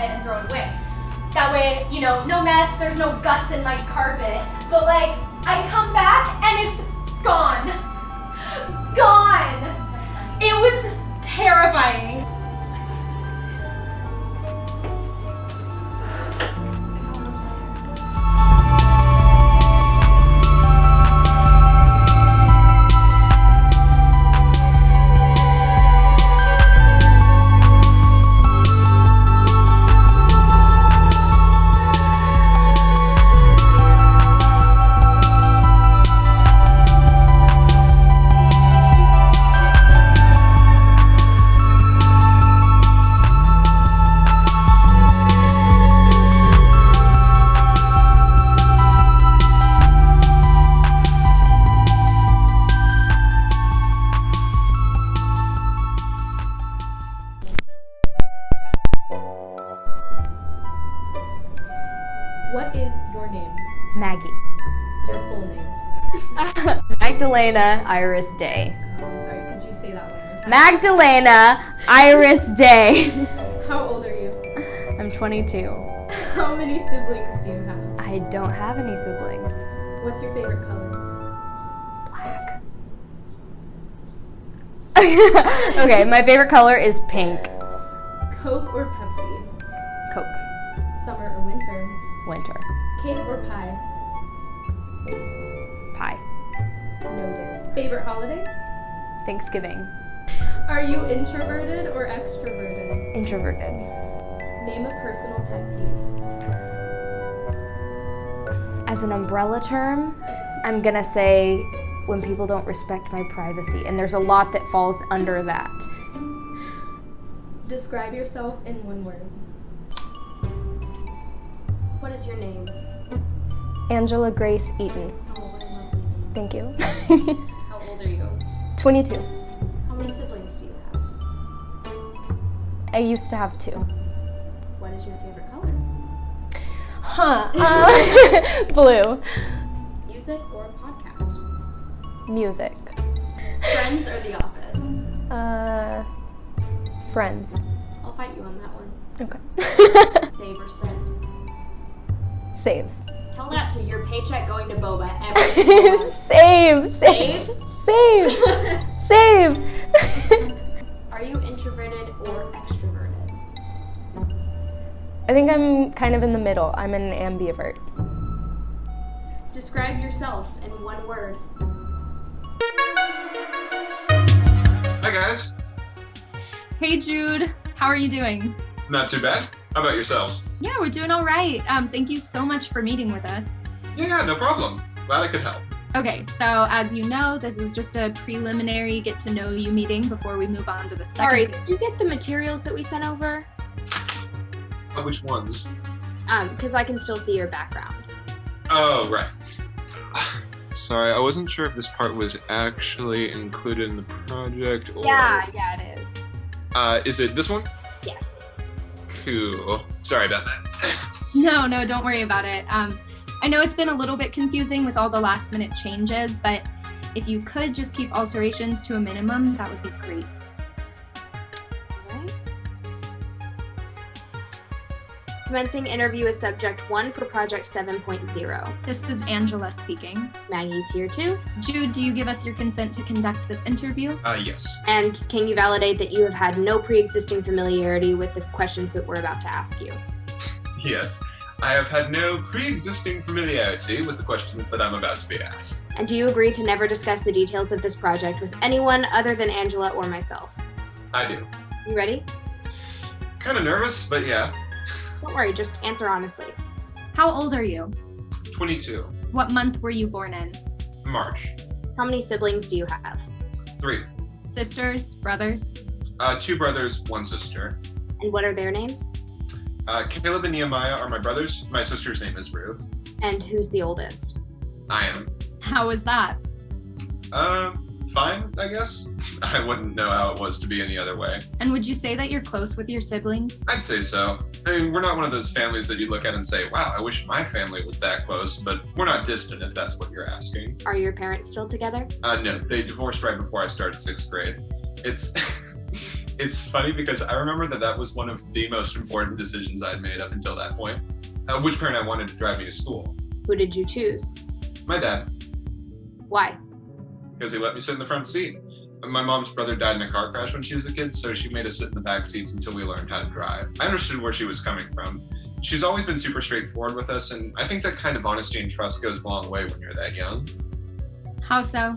it and throw it away. That way, you know, no mess, there's no guts in my carpet. But like, I come back and it's gone. Gone! It was terrifying. What is your name? Maggie. Your full name? Magdalena Iris Day. Oh, I'm sorry, could you say that one more time? Magdalena Iris Day. How old are you? I'm 22. How many siblings do you have? I don't have any siblings. What's your favorite color? Black. Okay, my favorite color is pink. Coke or Pepsi? Coke. Summer or winter? Winter. Cake or pie? Pie. Noted. Favorite holiday? Thanksgiving. Are you introverted or extroverted? Introverted. Name a personal pet peeve. As an umbrella term, I'm gonna say when people don't respect my privacy, and there's a lot that falls under that. Describe yourself in one word. What is your name? Angela Grace Eaton. Oh, what a lovely name. Thank you. How old are you? 22. How many siblings do you have? I used to have 2. What is your favorite color? Blue. Music or a podcast? Music. Friends or The Office? Friends. I'll fight you on that one. Okay. Save or spend? Save. Tell that to your paycheck going to boba every single month. Save. Save. Save. Save. Are you introverted or extroverted? I think I'm kind of in the middle. I'm an ambivert. Describe yourself in one word. Hi guys. Hey Jude, how are you doing? Not too bad. How about yourselves? Yeah, we're doing all right. Thank you so much for meeting with us. Yeah, no problem. Glad I could help. Okay, so as you know, this is just a preliminary get-to-know-you meeting before we move on to the second. Sorry, did you get the materials that we sent over? Which ones? Because I can still see your background. Oh, right. Sorry, I wasn't sure if this part was actually included in the project or... Yeah, it is. Is it this one? Yes. Cool. Sorry about that. No, don't worry about it. I know it's been a little bit confusing with all the last-minute changes, but if you could just keep alterations to a minimum, that would be great. Commencing interview with subject 1 for project 7.0. This is Angela speaking. Maggie's here too. Jude, do you give us your consent to conduct this interview? Yes. And can you validate that you have had no pre-existing familiarity with the questions that we're about to ask you? Yes. I have had no pre-existing familiarity with the questions that I'm about to be asked. And do you agree to never discuss the details of this project with anyone other than Angela or myself? I do. You ready? Kind of nervous, but yeah. Don't worry, just answer honestly. How old are you? 22. What month were you born in? March. How many siblings do you have? 3. Sisters? Brothers? 2 brothers, 1 sister. And what are their names? Caleb and Nehemiah are my brothers. My sister's name is Ruth. And who's the oldest? I am. How was that? Fine, I guess. I wouldn't know how it was to be any other way. And would you say that you're close with your siblings? I'd say so. I mean, we're not one of those families that you look at and say, wow, I wish my family was that close, but we're not distant if that's what you're asking. Are your parents still together? No, they divorced right before I started 6th grade. It's It's funny because I remember that was one of the most important decisions I'd made up until that point. Which parent I wanted to drive me to school. Who did you choose? My dad, Why? because he let me sit in the front seat. My mom's brother died in a car crash when she was a kid, so she made us sit in the back seats until we learned how to drive. I understood where she was coming from. She's always been super straightforward with us, and I think that kind of honesty and trust goes a long way when you're that young. How so?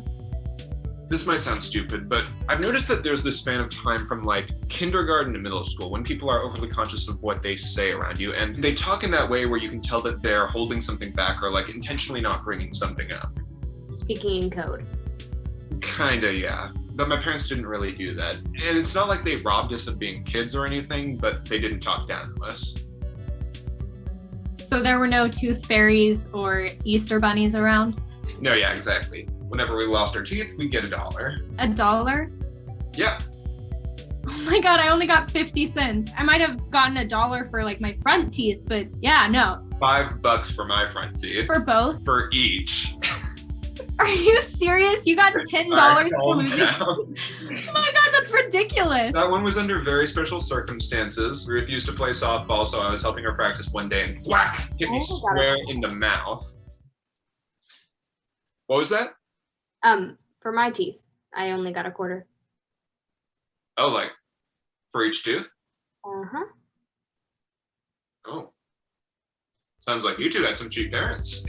This might sound stupid, but I've noticed that there's this span of time from like kindergarten to middle school when people are overly conscious of what they say around you, and they talk in that way where you can tell that they're holding something back or like intentionally not bringing something up. Speaking in code. Kinda, yeah. But my parents didn't really do that. And it's not like they robbed us of being kids or anything, but they didn't talk down to us. So there were no tooth fairies or Easter bunnies around? No, yeah, exactly. Whenever we lost our teeth, we'd get $1. $1? Yeah. Oh my God, I only got 50 cents. I might have gotten $1 for like my front teeth, but yeah, no. $5 for my front teeth. For both? For each. Are you serious? You got $10 Alright, for calm losing? down. Oh my God, that's ridiculous. That one was under very special circumstances. Ruth used to play softball, so I was helping her practice one day and whack, hit me square in the mouth. What was that? For my teeth, I only got $0.25. Oh, like for each tooth? Uh-huh. Oh. Sounds like you two had some cheap parents.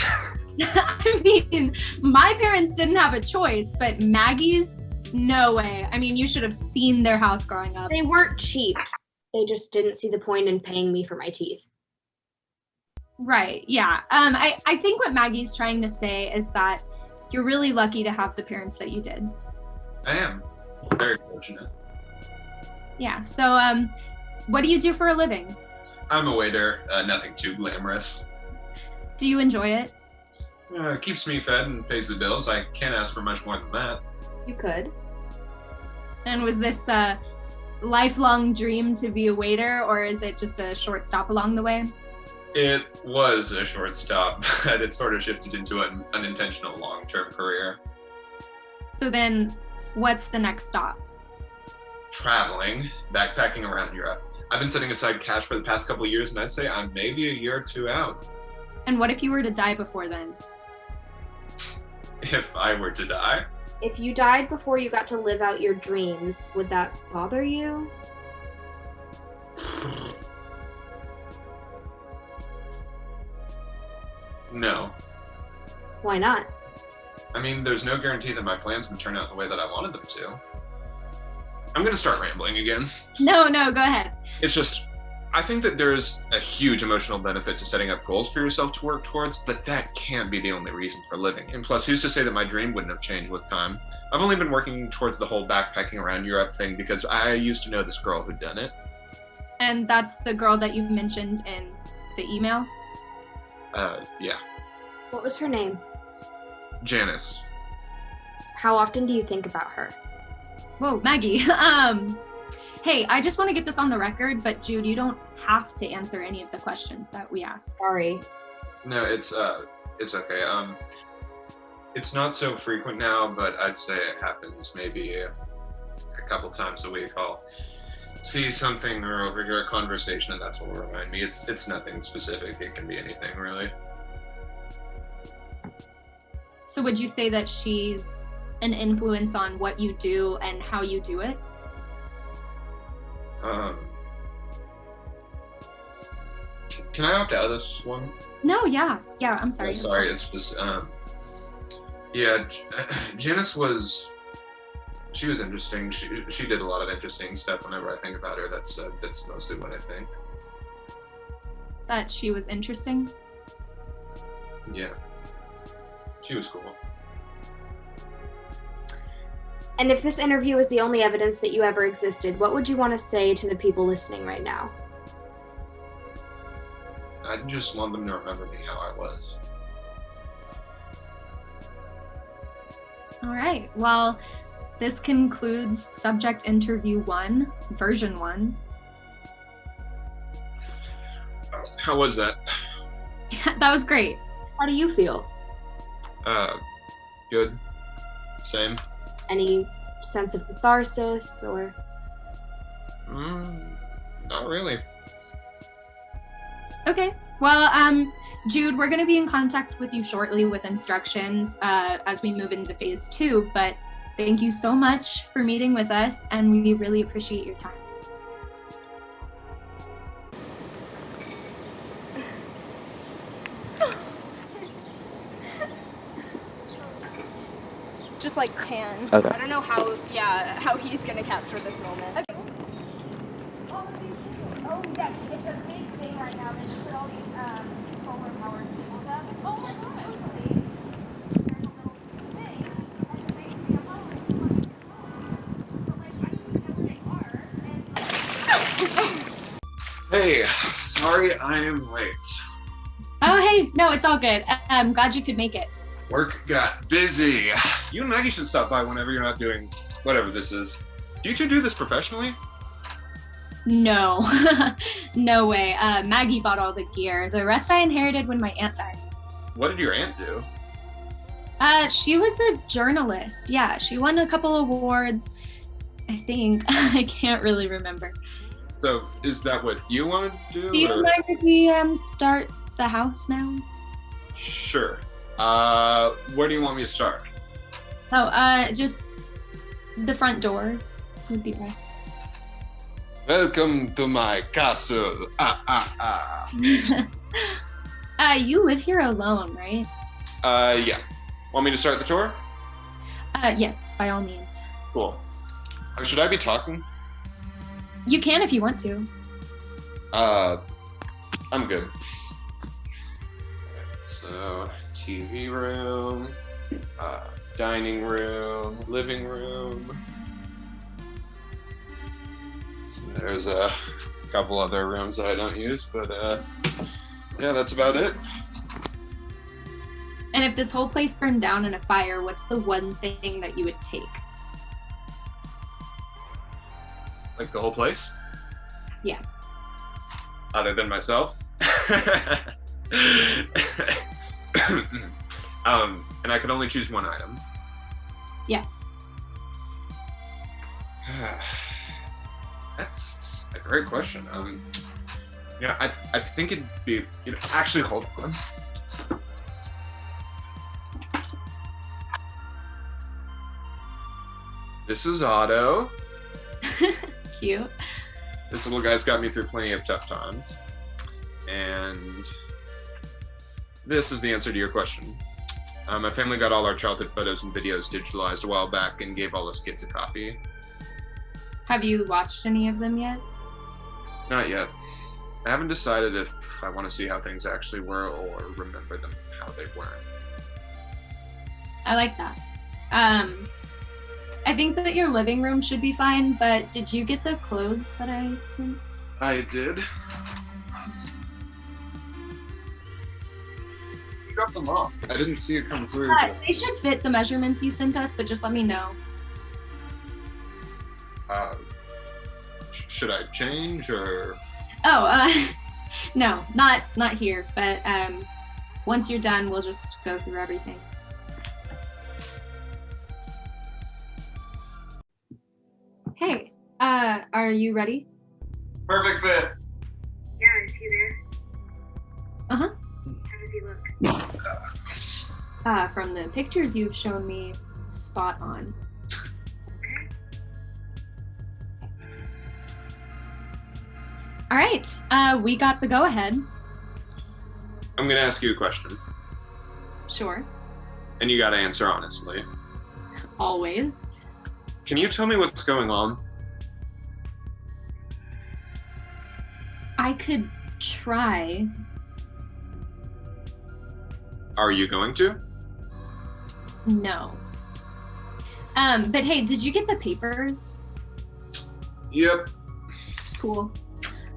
I mean, my parents didn't have a choice, but Maggie's, no way. I mean, you should have seen their house growing up. They weren't cheap. They just didn't see the point in paying me for my teeth. Right, yeah. I think what Maggie's trying to say is that you're really lucky to have the parents that you did. I am. Very fortunate. Yeah, so what do you do for a living? I'm a waiter, nothing too glamorous. Do you enjoy it? Keeps me fed and pays the bills. I can't ask for much more than that. You could. And was this a lifelong dream to be a waiter, or is it just a short stop along the way? It was a short stop, but it sort of shifted into an unintentional long-term career. So then, what's the next stop? Traveling, backpacking around Europe. I've been setting aside cash for the past couple of years, and I'd say I'm maybe a year or two out. And what if you were to die before then? If I were to die? If you died before you got to live out your dreams, would that bother you? No. Why not? I mean, there's no guarantee that my plans would turn out the way that I wanted them to. I'm gonna start rambling again. No, go ahead. It's just, I think that there's a huge emotional benefit to setting up goals for yourself to work towards, but that can't be the only reason for living. And plus, who's to say that my dream wouldn't have changed with time? I've only been working towards the whole backpacking around Europe thing because I used to know this girl who'd done it. And that's the girl that you mentioned in the email? Yeah. What was her name? Janice. How often do you think about her? Whoa, Maggie. Hey, I just want to get this on the record, but Jude, you don't have to answer any of the questions that we asked. Sorry. No, it's okay. It's not so frequent now, but I'd say it happens maybe a couple times a week. I'll see something or overhear a conversation, and that's what will remind me. It's nothing specific. It can be anything, really. So would you say that she's an influence on what you do and how you do it? Can I opt out of this one? No, yeah, I'm sorry. Oh, sorry, it's just, yeah, Janice was interesting. She did a lot of interesting stuff. Whenever I think about her, that's mostly what I think. That she was interesting? Yeah, she was cool. And if this interview was the only evidence that you ever existed, what would you want to say to the people listening right now? I just want them to remember me how I was. All right, well, this concludes subject interview 1, version 1. How was that? That was great. How do you feel? Good. Same. Any sense of catharsis or? Not really. Okay. Well, Jude, we're going to be in contact with you shortly with instructions as we move into phase 2, but thank you so much for meeting with us, and we really appreciate your time. Just like pan. Okay. I don't know how he's gonna capture this moment. Oh yes, it's a big thing right now. They just put all these solar powered cables up. Oh my god, actually, there's a little thing and it makes me a phone. But like I don't even know what they are. Hey, sorry I am late. Oh, hey, no, it's all good. I'm glad you could make it. Work got busy. You and Maggie should stop by whenever you're not doing whatever this is. Do you two do this professionally? No, no way. Maggie bought all the gear. The rest I inherited when my aunt died. What did your aunt do? She was a journalist. Yeah, she won a couple awards, I think. I can't really remember. So, is that what you want to do? Do you or- mind if we start the house now? Sure. Where do you want me to start? Oh, just the front door would be best. Welcome to my castle. You live here alone, right? Yeah. Want me to start the tour? Yes, by all means. Cool. Should I be talking? You can if you want to. I'm good. So, TV room, dining room, living room. There's a couple other rooms that I don't use, but yeah, that's about it. And if this whole place burned down in a fire, what's the one thing that you would take? Like the whole place? Yeah. Other than myself? And I could only choose one item. Yeah. That's a great question. Yeah, I think it'd be, actually, hold on. This is Otto. Cute. This little guy's got me through plenty of tough times. And this is the answer to your question. My family got all our childhood photos and videos digitalized a while back and gave all us kids a copy. Have you watched any of them yet? Not yet. I haven't decided if I want to see how things actually were or remember them how they weren't. I like that. I think that your living room should be fine, but did you get the clothes that I sent? I did. You got them off. I didn't see it come through. They should fit the measurements you sent us, but just let me know. Should I change or? Oh, no, not here, but once you're done, we'll just go through everything. Hey, are you ready? Perfect fit. Yeah, is he there? Uh-huh. How does he look? From the pictures you've shown me, spot on. Okay. All right, we got the go-ahead. I'm gonna ask you a question, Sure, and you gotta answer honestly. always. Can you tell me what's going on? I could try. Are you going to? No. But hey, did you get the papers? Yep. Cool.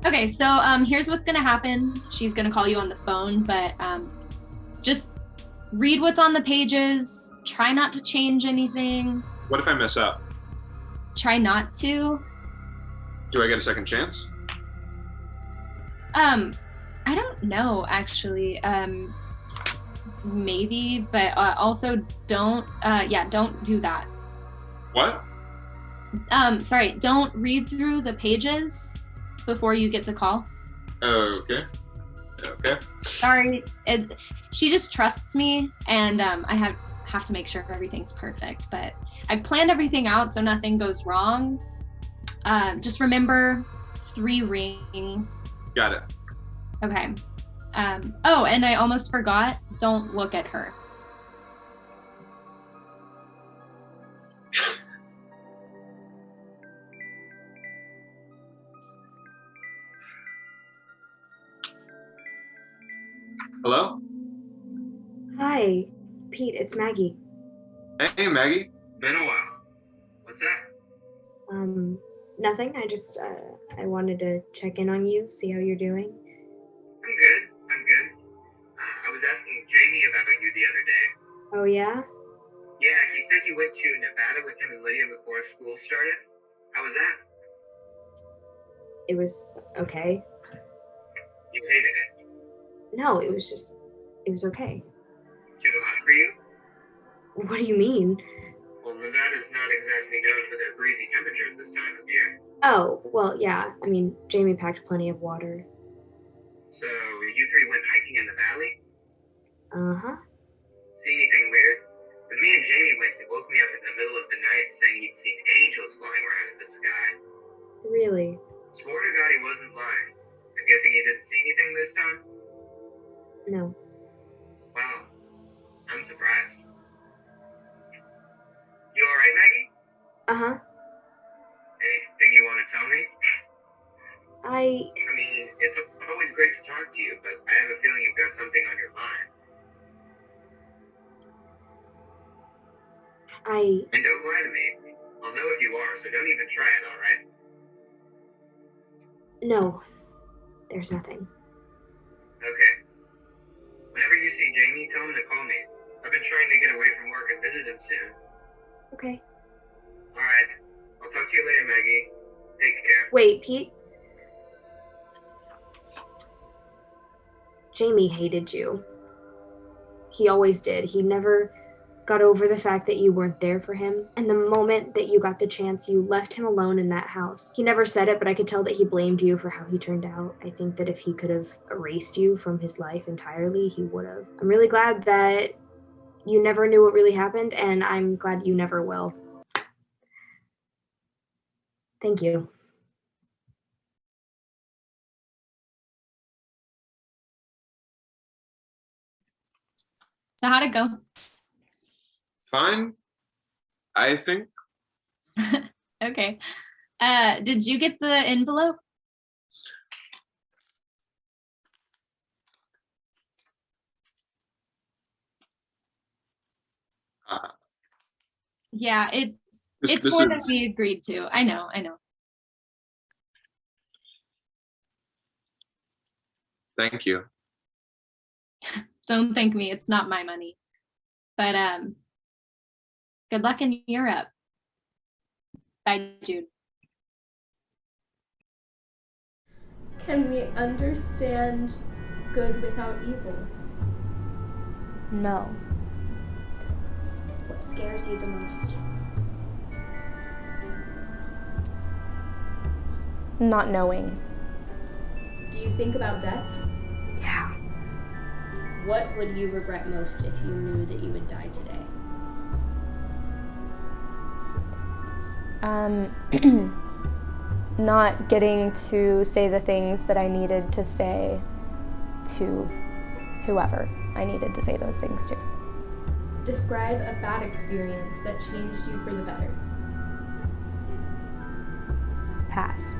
Okay, so here's what's gonna happen. She's gonna call you on the phone, but just read what's on the pages. Try not to change anything. What if I mess up? Try not to. Do I get a second chance? I don't know actually. Maybe, but also don't do that. What? Sorry, don't read through the pages before you get the call. Okay. Sorry, she just trusts me, and I have to make sure everything's perfect. But I've planned everything out so nothing goes wrong. Just remember 3 rings. Got it. Okay. Oh, and I almost forgot. Don't look at her. Hello? Hi, Pete, it's Maggie. Hey, Maggie. Been a while. What's that? Nothing. I wanted to check in on you, see how you're doing. I'm good. I was asking Jamie about you the other day. Oh, yeah? Yeah, he said you went to Nevada with him and Lydia before school started. How was that? It was okay. You hated it. No, it was okay. Too hot for you? What do you mean? Well, Nevada's not exactly known for their breezy temperatures this time of year. Oh, well, yeah. I mean, Jamie packed plenty of water. So, you 3 went hiking in the valley? Uh-huh. See anything weird? When me and Jamie went, he woke me up in the middle of the night saying he'd seen angels flying around in the sky. Really? Swore to God he wasn't lying. I'm guessing he didn't see anything this time? No. Wow. I'm surprised. You alright, Maggie? Uh-huh. Anything you want to tell me? I mean, it's always great to talk to you, but I have a feeling you've got something on your mind. And don't lie to me. I'll know if you are, so don't even try it, alright? No. There's nothing. Okay. Whenever you see Jamie, tell him to call me. I've been trying to get away from work and visit him soon. Okay. Alright. I'll talk to you later, Maggie. Take care. Wait, Pete? Jamie hated you. He always did. He never got over the fact that you weren't there for him. And the moment that you got the chance, you left him alone in that house. He never said it, but I could tell that he blamed you for how he turned out. I think that if he could have erased you from his life entirely, he would have. I'm really glad that you never knew what really happened, and I'm glad you never will. Thank you. So how'd it go? Fine, I think. Okay. Did you get the envelope? Yeah, it's more than we agreed to. I know. Thank you. Don't thank me. It's not my money. But good luck in Europe. Bye, Jude. Can we understand good without evil? No. What scares you the most? Not knowing. Do you think about death? Yeah. What would you regret most if you knew that you would die today? Not getting to say the things that I needed to say to whoever I needed to say those things to. Describe a bad experience that changed you for the better. Pass.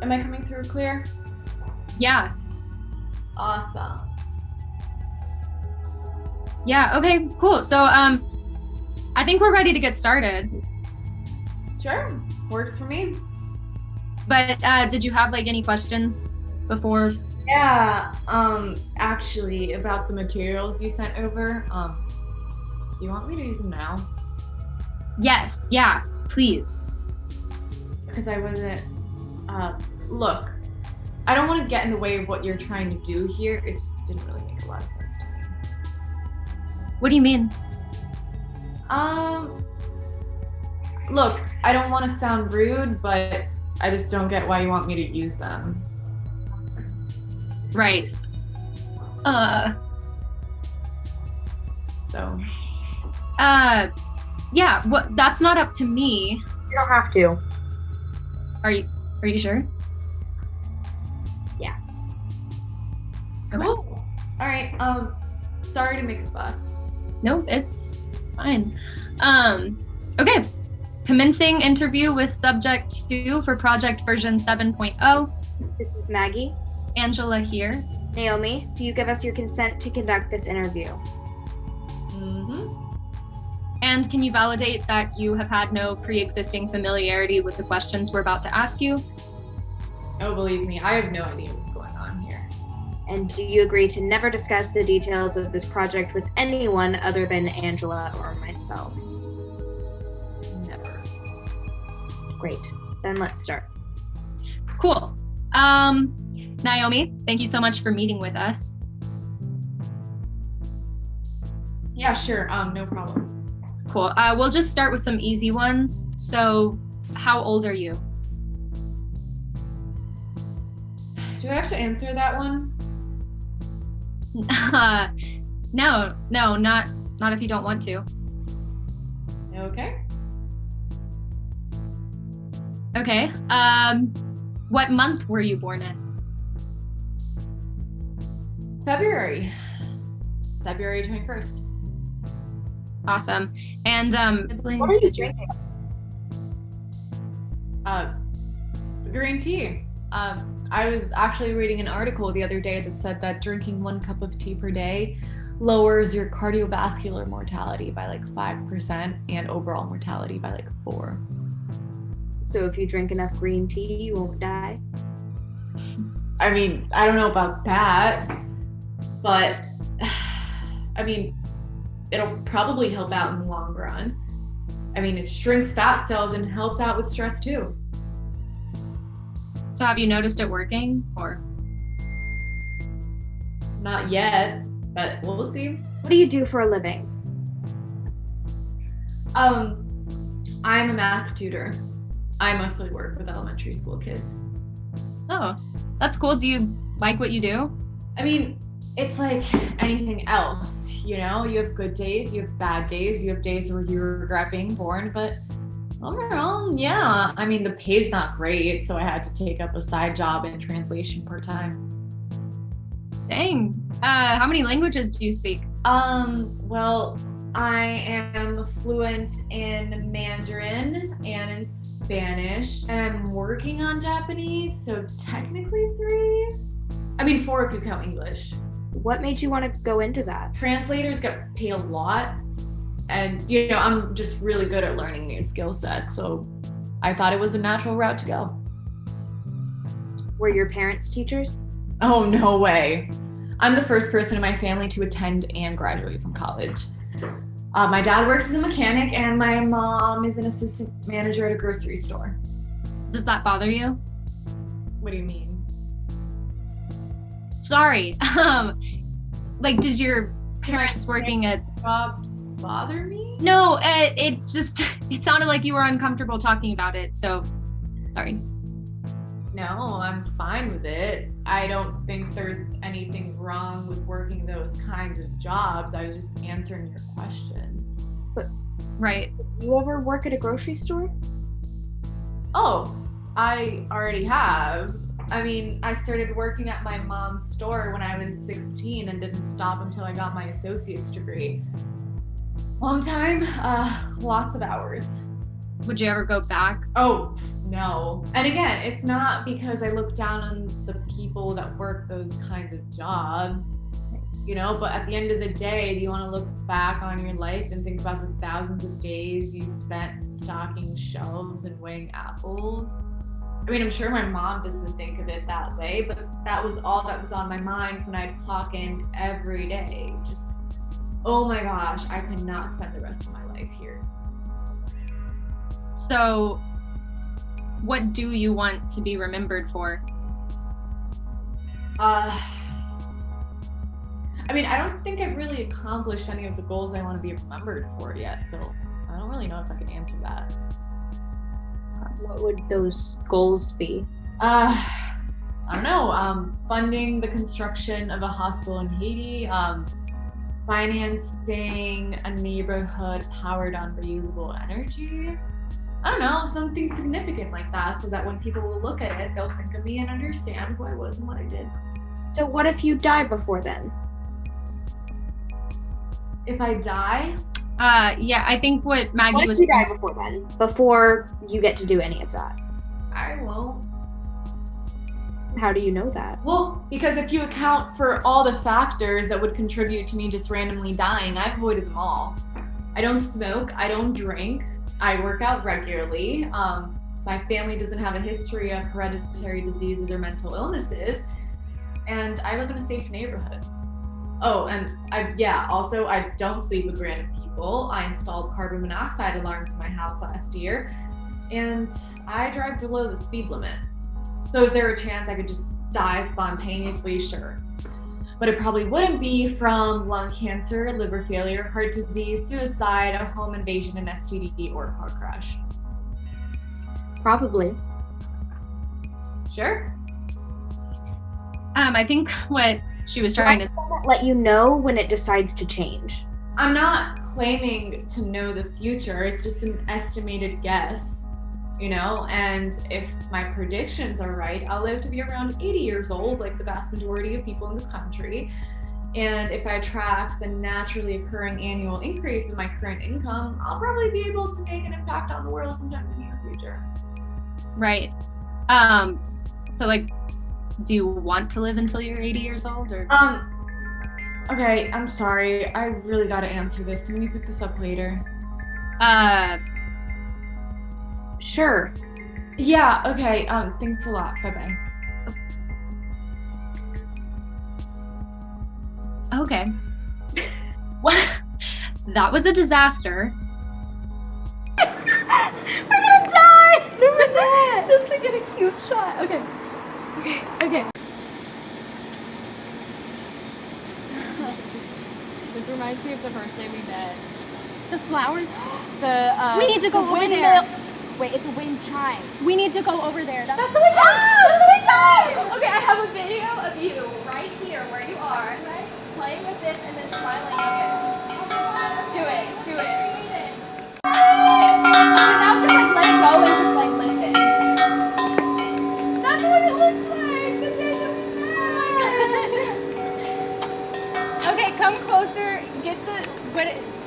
Am I coming through clear? Yeah. Awesome. Yeah, okay, cool. So I think we're ready to get started. Sure, works for me. But did you have like any questions before? Yeah, actually about the materials you sent over, do you want me to use them now? Yes, yeah, please. Because I wasn't, look, I don't want to get in the way of what you're trying to do here. It just didn't really make a lot of sense to me. What do you mean? Look, I don't want to sound rude, but I just don't get why you want me to use them. Right. So. Yeah, that's not up to me. You don't have to. Are you sure? Yeah. Okay. Cool. All right. Sorry to make a fuss. No, it's fine. Okay. Commencing interview with subject 2 for project version 7.0. This is Maggie. Angela here. Naomi, do you give us your consent to conduct this interview? Mm-hmm. And can you validate that you have had no pre-existing familiarity with the questions we're about to ask you? Oh, believe me, I have no idea what's going on here. And do you agree to never discuss the details of this project with anyone other than Angela or myself? Never. Great. Then let's start. Cool. Naomi, thank you so much for meeting with us. Yeah, sure. No problem. Cool. We'll just start with some easy ones. So, how old are you? Do I have to answer that one? No, not if you don't want to. Okay. Okay. What month were you born in? February 21st. Awesome. And siblings, What are you did drinking? Green tea. I was actually reading an article the other day that said that drinking 1 cup of tea per day lowers your cardiovascular mortality by like 5% and overall mortality by like 4%. So if you drink enough green tea, you won't die? I mean, I don't know about that, but I mean, it'll probably help out in the long run. I mean, it shrinks fat cells and helps out with stress too. So have you noticed it working, or? Not yet, but we'll see. What do you do for a living? I'm a math tutor. I mostly work with elementary school kids. Oh, that's cool. Do you like what you do? I mean, it's like anything else, you know? You have good days, you have bad days, you have days where you regret being born, but overall, yeah. I mean, the pay's not great, so I had to take up a side job in translation part-time. Dang. How many languages do you speak? Well, I am fluent in Mandarin and in Spanish, and I'm working on Japanese, so technically 3. I mean 4 if you count English. What made you want to go into that? Translators get paid a lot, and you know, I'm just really good at learning new skill sets, so I thought it was a natural route to go. Were your parents teachers? Oh, no way. I'm the first person in my family to attend and graduate from college. My dad works as a mechanic, and my mom is an assistant manager at a grocery store. Does that bother you? What do you mean? Sorry. Like, does your parents working at jobs bother me? No, it sounded like you were uncomfortable talking about it, so sorry. No, I'm fine with it. I don't think there's anything wrong with working those kinds of jobs. I was just answering your question. But right. You ever work at a grocery store? Oh, I already have. I mean, I started working at my mom's store when I was 16 and didn't stop until I got my associate's degree. Long time, lots of hours. Would you ever go back? Oh, no. And again, it's not because I look down on the people that work those kinds of jobs, you know, but at the end of the day, do you want to look back on your life and think about the thousands of days you spent stocking shelves and weighing apples? I mean, I'm sure my mom doesn't think of it that way, but that was all that was on my mind when I'd clock in every day. Just, oh my gosh, I could not spend the rest of my life here. So, what do you want to be remembered for? I mean, I don't think I've really accomplished any of the goals I want to be remembered for yet, so I don't really know if I can answer that. What would those goals be? I don't know. Funding the construction of a hospital in Haiti, financing a neighborhood powered on reusable energy. I don't know, something significant like that, so that when people will look at it, they'll think of me and understand who I was and what I did. So what if you die before then? If I die? Yeah, I think what Maggie What was. if you die before then? Before you get to do any of that? I won't. How do you know that? Well, because if you account for all the factors that would contribute to me just randomly dying, I've avoided them all. I don't smoke, I don't drink, I work out regularly. My family doesn't have a history of hereditary diseases or mental illnesses, and I live in a safe neighborhood. Oh, and also I don't sleep with random people. I installed carbon monoxide alarms in my house last year, and I drive below the speed limit. So is there a chance I could just die spontaneously? Sure. But it probably wouldn't be from lung cancer, liver failure, heart disease, suicide, a home invasion, an STD, or a car crash. Probably. Sure. I think what she was trying to doesn't let you know when it decides to change. I'm not claiming to know the future. It's just an estimated guess, you know? And if my predictions are right, I'll live to be around 80 years old, like the vast majority of people in this country. And if I track the naturally occurring annual increase in my current income, I'll probably be able to make an impact on the world sometime in the near future. Right. So like, do you want to live until you're 80 years old, or? Okay, I'm sorry. I really gotta answer this. Can we pick this up later? Sure. Yeah, okay. Thanks a lot. Bye-bye. Okay. Well, that was a disaster. We're gonna die! Remember that? Just to get a cute shot. Okay. Okay. This reminds me of the first day we met. The flowers. We need to go over windmill. there. Wait, it's a wind chime. We need to go over there. That's the wind chime! That's the wind chime! Okay, I have a video of you right here where you are, playing with this and then smiling at it. Do it. Now just like let it go and just like listen. That's what it looks like. The day that we met. Okay, come closer. Get the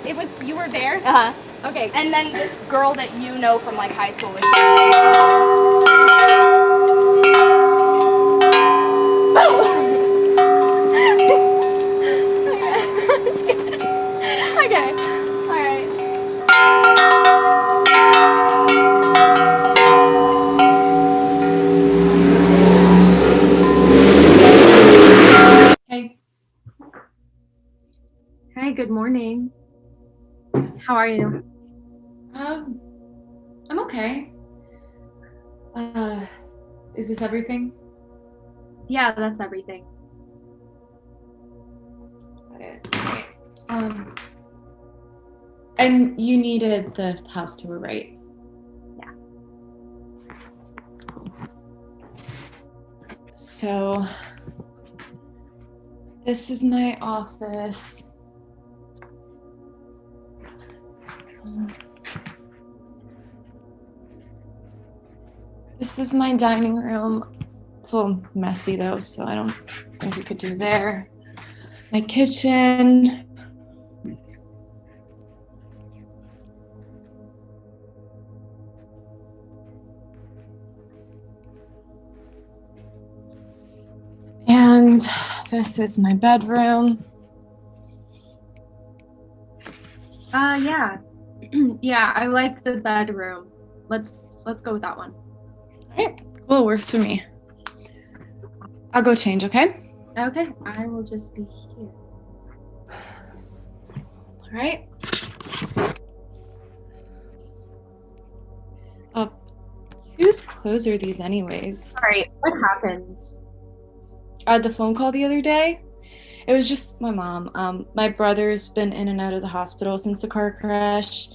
it was you were there. Uh-huh. Okay, and then this girl that you know from like high school was Okay, alright. Hey. Hi, good morning. How are you? I'm okay. Is this everything? Yeah, that's everything. And you needed the house tour, right? Yeah. So, this is my office. This is my dining room. It's a little messy though, so I don't think we could do there. My kitchen. And this is my bedroom. Yeah. Yeah, I like the bedroom. Let's go with that one. All right, cool, works for me. I'll go change, okay? Okay, I will just be here. All right. Whose clothes are these anyways? Sorry, what happens? I had the phone call the other day. It was just my mom. My brother's been in and out of the hospital since the car crash,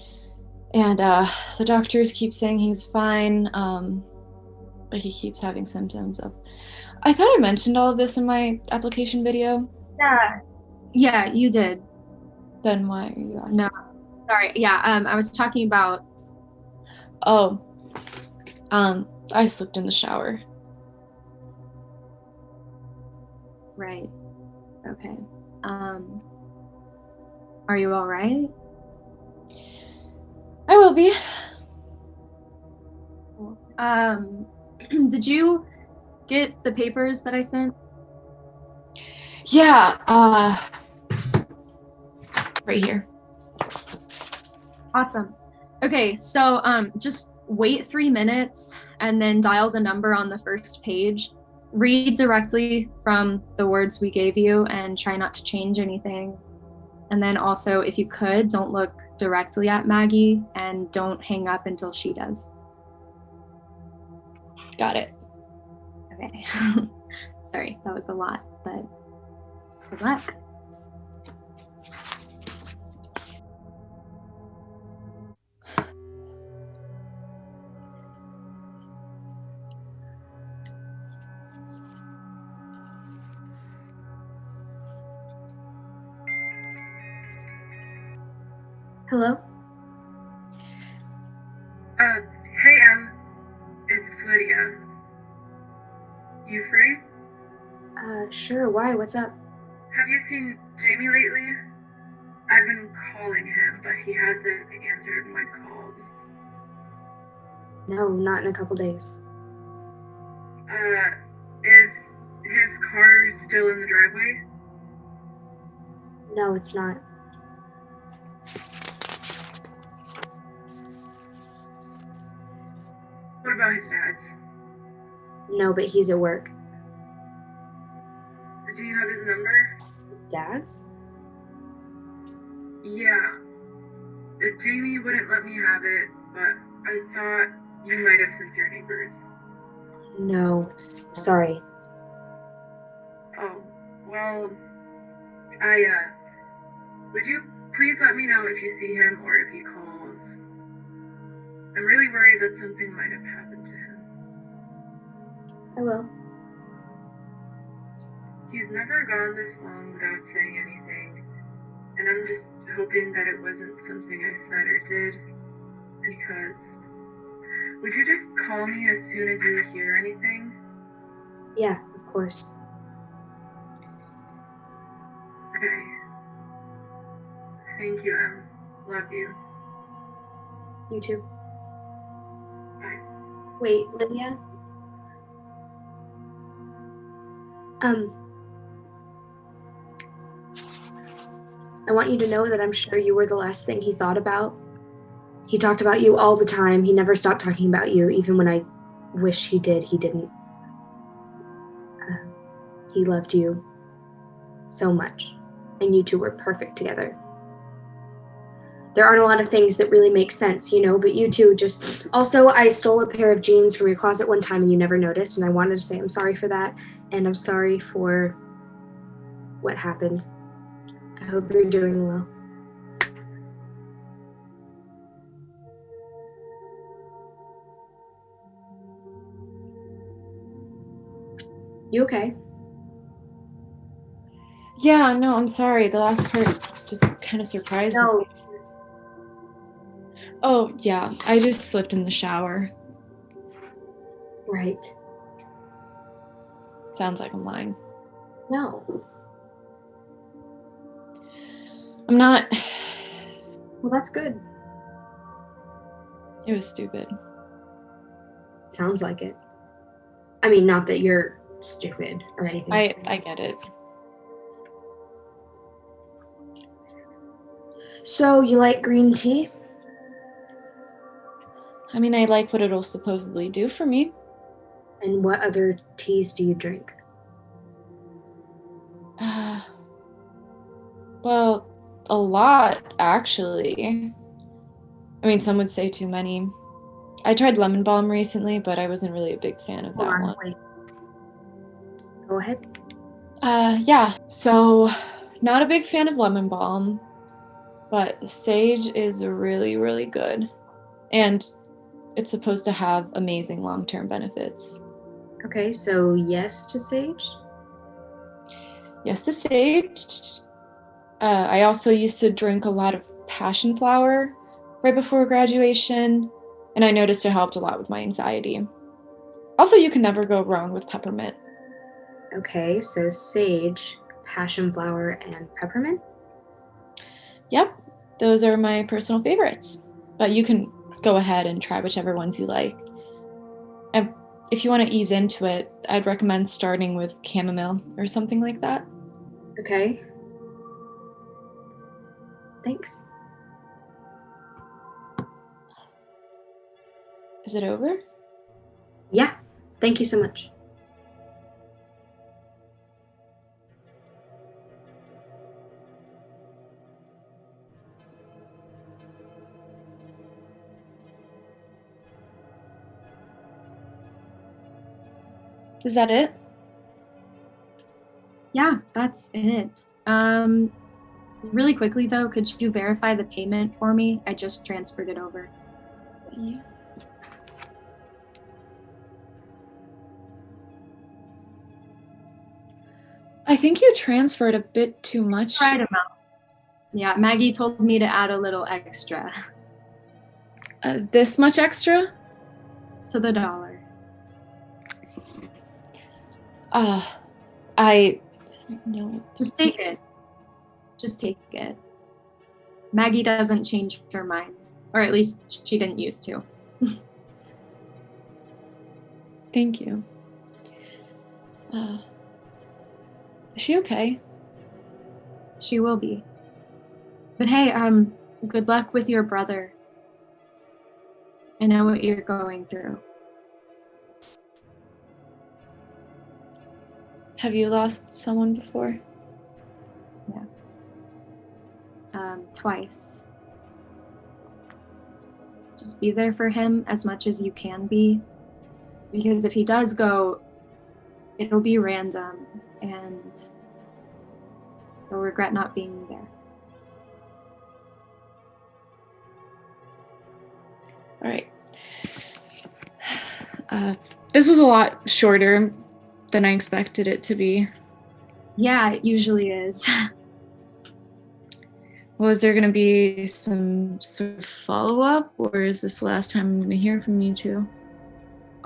and the doctors keep saying he's fine, but he keeps having symptoms of... I thought I mentioned all of this in my application video. Yeah, you did. Then why are you asking? No, sorry. Yeah, I was talking about... Oh, I slipped in the shower. Right. Okay. Are you all right? I will be. Did you get the papers that I sent? Yeah, right here. Awesome. Okay, so just wait 3 minutes and then dial the number on the first page. Read directly from the words we gave you and try not to change anything. And then also, if you could, don't look directly at Maggie and don't hang up until she does. Got it. Okay. Sorry, that was a lot, but good luck. Hello? Hey, it's Lydia. You free? Sure, why? What's up? Have you seen Jamie lately? I've been calling him, but he hasn't answered my calls. No, not in a couple days. Is his car still in the driveway? No, it's not. What about his dad's? No, but he's at work. Do you have his number? Dad's? Yeah. Jamie wouldn't let me have it, but I thought you might have since you're neighbors. No, sorry. Oh, well, would you please let me know if you see him or if he calls? I'm really worried that something might have happened to him. I will. He's never gone this long without saying anything, and I'm just hoping that it wasn't something I said or did, because... Would you just call me as soon as you hear anything? Yeah, of course. Okay. Thank you, Em. Love you. You too. Bye. Wait, Lydia? I want you to know that I'm sure you were the last thing he thought about. He talked about you all the time. He never stopped talking about you, even when I wish he did, he didn't. He loved you so much, and you two were perfect together. There aren't a lot of things that really make sense, you know, but you two just... Also, I stole a pair of jeans from your closet one time and you never noticed, and I wanted to say I'm sorry for that, and I'm sorry for what happened. I hope you're doing well. You okay? Yeah, no, I'm sorry. The last part just kind of surprised me. Oh, yeah, I just slipped in the shower. Right. Sounds like I'm lying. No. I'm not. Well, that's good. It was stupid. Sounds like it. I mean, not that you're stupid or anything. I get it. So, you like green tea? I mean, I like what it'll supposedly do for me. And what other teas do you drink? Well, a lot, actually. I mean, some would say too many. I tried lemon balm recently, but I wasn't really a big fan of that one. Wait. Go ahead. Yeah, so not a big fan of lemon balm, but sage is really, really good. And it's supposed to have amazing long-term benefits. Okay, so yes to sage? Yes to sage. I also used to drink a lot of passion flower right before graduation, and I noticed it helped a lot with my anxiety. Also, you can never go wrong with peppermint. Okay, so sage, passion flower, and peppermint? Yep, those are my personal favorites. But you can go ahead and try whichever ones you like. And if you want to ease into it, I'd recommend starting with chamomile or something like that. Okay. Thanks. Is it over? Yeah, thank you so much. Is that it? Yeah, that's it. Really quickly though, could you verify the payment for me? I just transferred it over. Yeah. I think you transferred a bit too much. Right amount. Yeah, Maggie told me to add a little extra. This much extra? To the dollar. No. Just take it. Just take it. Maggie doesn't change her minds. Or at least she didn't used to. Thank you. Is she okay? She will be. But hey, good luck with your brother. I know what you're going through. Have you lost someone before? Yeah. Twice. Just be there for him as much as you can be. Because if he does go, it'll be random and you'll regret not being there. All right. This was a lot shorter than I expected it to be. Yeah, it usually is. Well, is there going to be some sort of follow-up, or is this the last time I'm going to hear from you two?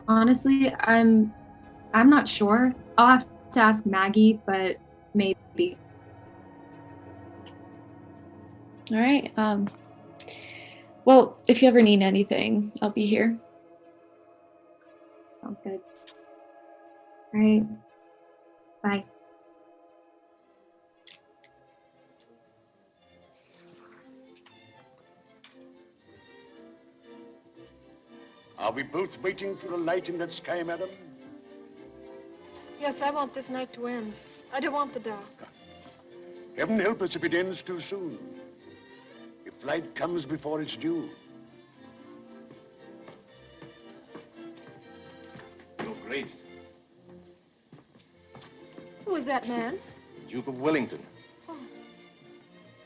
Honestly, I'm not sure. I'll have to ask Maggie, but maybe. All right. Well, if you ever need anything, I'll be here. Sounds good. All right. Bye. Are we both waiting for a light in that sky, madam? Yes, I want this night to end. I don't want the dark. Heaven help us if it ends too soon. If light comes before it's due. Your Grace, Who is that man? Duke of Wellington. Oh.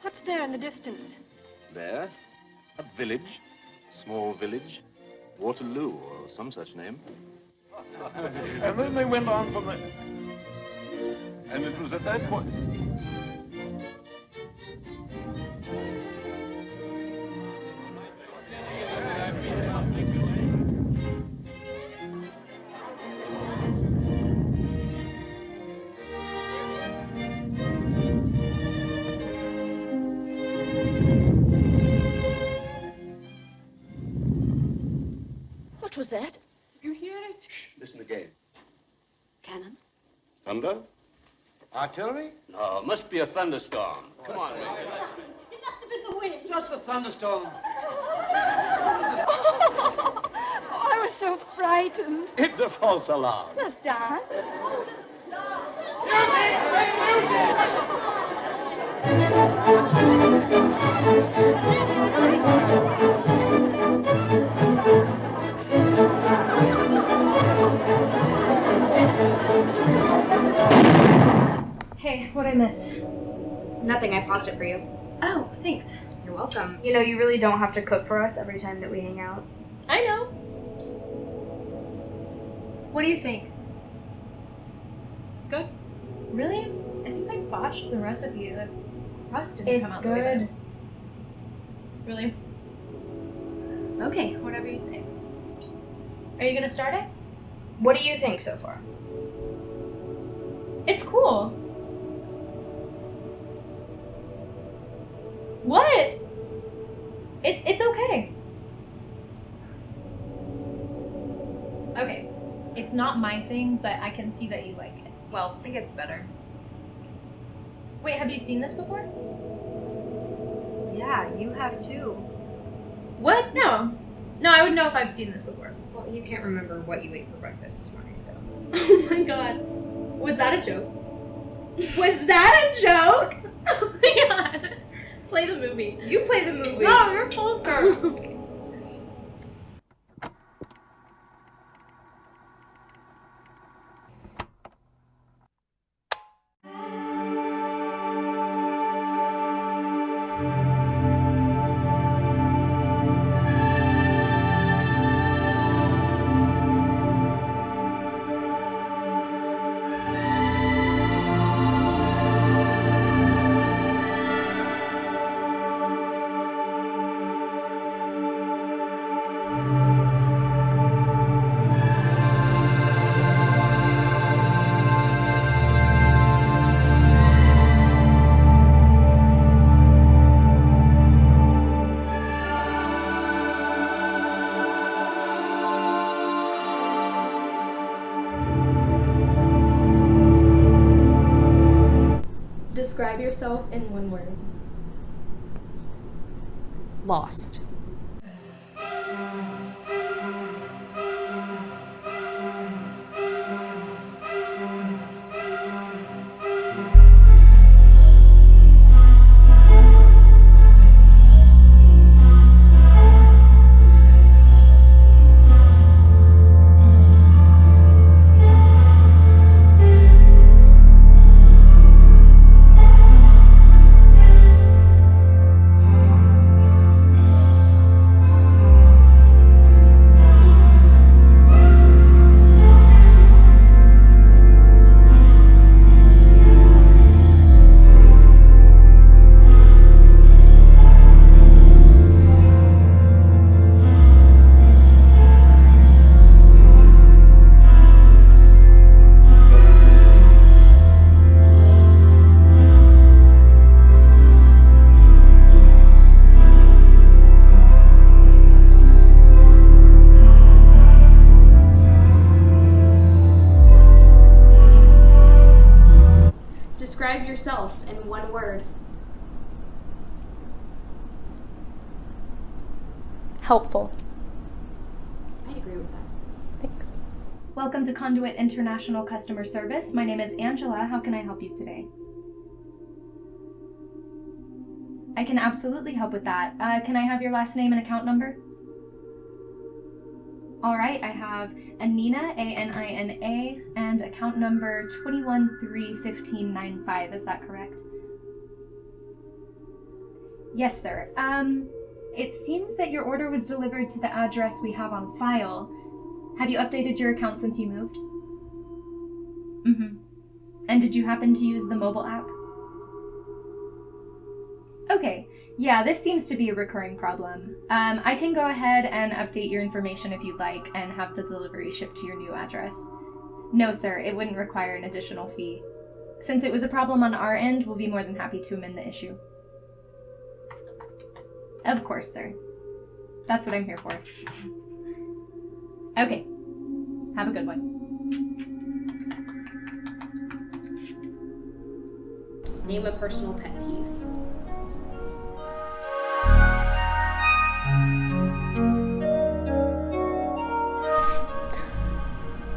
What's there in the distance? There, a village, small village, Waterloo or some such name. And then they went on from there. And it was at that point. What was that? Did you hear it? Listen again. Cannon? Thunder? Artillery? No, must be a thunderstorm. Come on. It must have been the wind. Just a thunderstorm. I was so frightened. It's a false alarm. Just dance. I miss? Nothing, I paused it for you. Oh, thanks. You're welcome. You know, you really don't have to cook for us every time that we hang out. I know. What do you think? Good. Really? I think I botched the recipe. The crust didn't come It's out the way good. that- Really? Okay, whatever you say. Are you gonna start it? What do you think so far? It's cool. What? It's okay. Okay. It's not my thing, but I can see that you like it. Well, it gets better. Wait, have you seen this before? Yeah, you have too. What? No. No, I would know if I've seen this before. Well, you can't remember what you ate for breakfast this morning, so. Oh my god. Was that a joke? Was that a joke? Oh my god. Play the movie. You play the movie. No, you're poker. Describe yourself in one word. Lost. Describe yourself in one word. Helpful. I'd agree with that. Thanks. Welcome to Conduit International Customer Service. My name is Angela. How can I help you today? I can absolutely help with that. Can I have your last name and account number? All right, I have Anina, A-N-I-N-A, and account number 2131595. Is that correct? Yes, sir. It seems that your order was delivered to the address we have on file. Have you updated your account since you moved? Mm-hmm. And did you happen to use the mobile app? Okay. Yeah, this seems to be a recurring problem. I can go ahead and update your information if you'd like and have the delivery shipped to your new address. No, sir, it wouldn't require an additional fee. Since it was a problem on our end, we'll be more than happy to amend the issue. Of course, sir. That's what I'm here for. Okay. Have a good one. Name a personal pet peeve.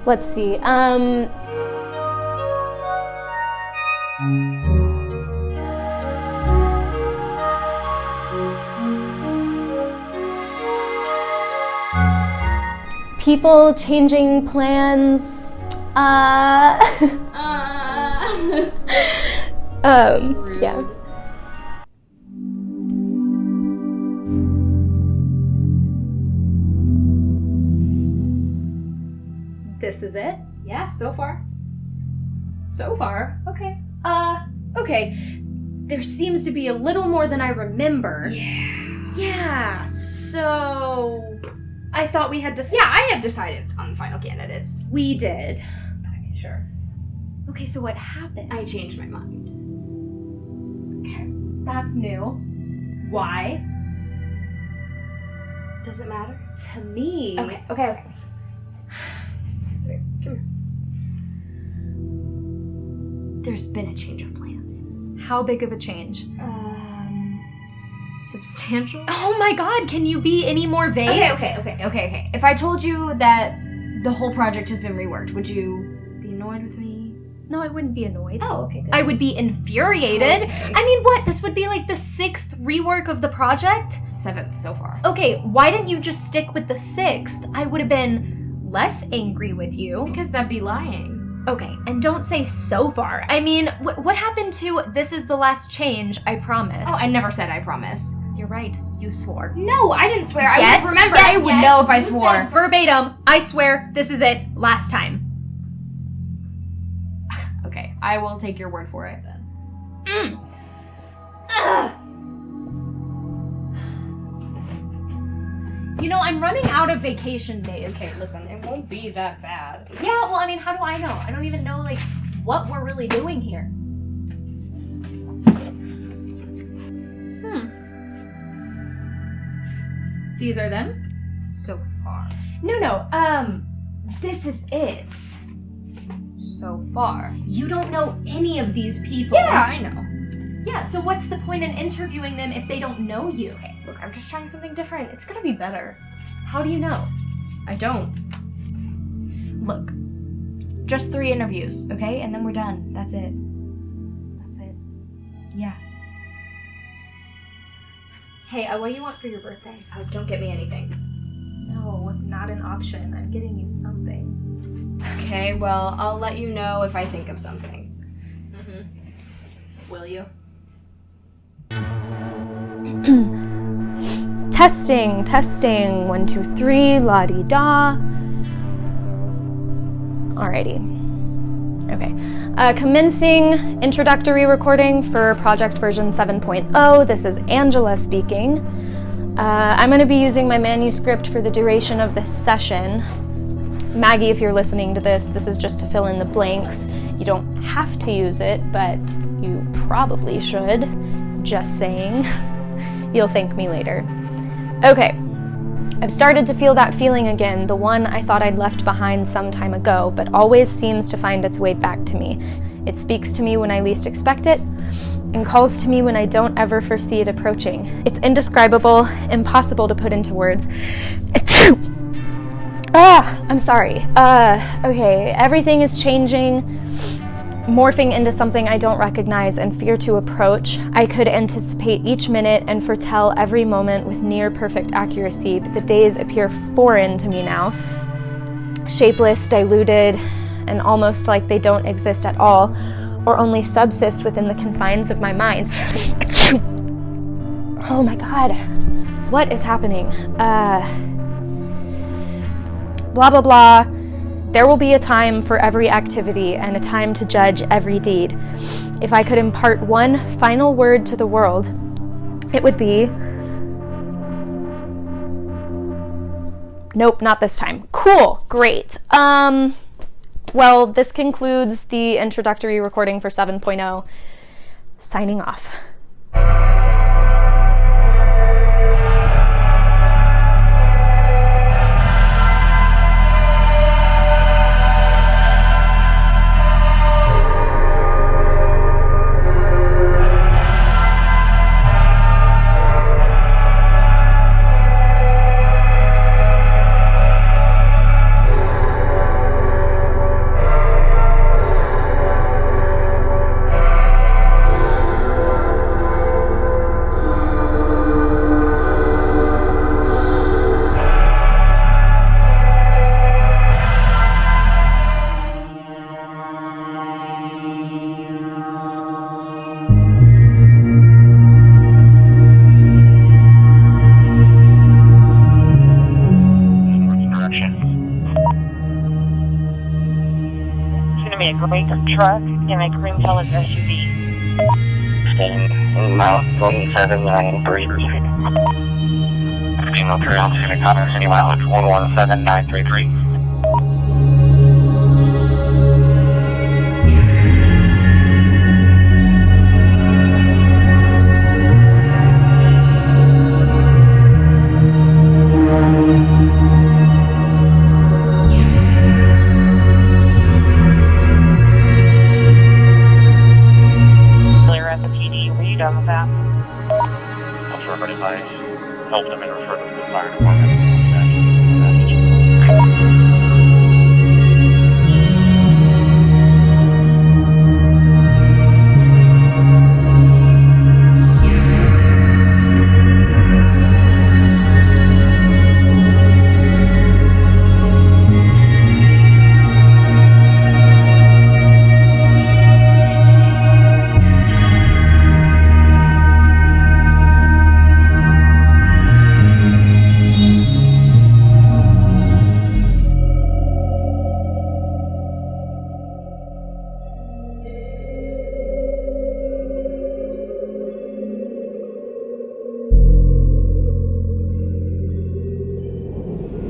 Let's see. People changing plans. Yeah. This is it? Yeah, so far. So far? Okay. Okay. There seems to be a little more than I remember. Yeah, so... I thought we had decided... Yeah, I had decided on the final candidates. We did. Okay, sure. Okay, so what happened? I changed my mind. Okay, that's new. Why? Does it matter? To me... Okay. Come here. There's been a change of plans. How big of a change? Substantial? Oh my god, can you be any more vague? Okay. If I told you that the whole project has been reworked, would you be annoyed with me? No, I wouldn't be annoyed. Oh, okay, good. I would be infuriated. Okay. I mean, what? This would be like the 6th rework of the project? 7th so far. Okay, why didn't you just stick with the 6th? I would have been less angry with you. Because that'd be lying. Okay, and don't say so far. I mean, what happened to this is the last change, I promise? Oh, I never said I promise. You're right, you swore. No, I didn't swear. Yes, I would remember. yes, I would yes, know if I you swore. said verbatim, I swear, this is it, last time. Okay, I will take your word for it then. You know, I'm running out of vacation days. Okay, listen, it won't be that bad. Yeah, well, I mean, how do I know? I don't even know, like, what we're really doing here. These are them? So far. No, this is it. So far. You don't know any of these people. Yeah, I know. Yeah, so what's the point in interviewing them if they don't know you? Okay, look, I'm just trying something different. It's gonna be better. How do you know? I don't. Look, just 3 interviews, okay? And then we're done. That's it. That's it. Yeah. Hey, what do you want for your birthday? Oh, don't get me anything. No, not an option. I'm getting you something. Okay, well, I'll let you know if I think of something. Will you? Testing, 1, 2, 3, la-di-da. Alrighty. Okay. Commencing introductory recording for project version 7.0. This is Angela speaking. I'm going to be using my manuscript for the duration of this session. Maggie, if you're listening to this is just to fill in the blanks. You don't have to use it, but you probably should. Just saying. You'll thank me later. Okay. I've started to feel that feeling again, the one I thought I'd left behind some time ago, but always seems to find its way back to me. It speaks to me when I least expect it, and calls to me when I don't ever foresee it approaching. It's indescribable, impossible to put into words. I'm sorry. Okay, everything is changing, morphing into something I don't recognize and fear to approach. I could anticipate each minute and foretell every moment with near perfect accuracy, but the days appear foreign to me now. Shapeless, diluted, and almost like they don't exist at all, or only subsist within the confines of my mind. Oh my god. What is happening? Blah blah blah. There will be a time for every activity and a time to judge every deed. If I could impart one final word to the world, it would be... Nope, not this time. Cool, great. Well, this concludes the introductory recording for 7.0. Signing off. overweight truck in a cream colored SUV. Mount 17933. Female trail to the Connor City mileage 117933. Clear at the PD. Were you done with that? I'll further advise. Help them and refer them to the fire department.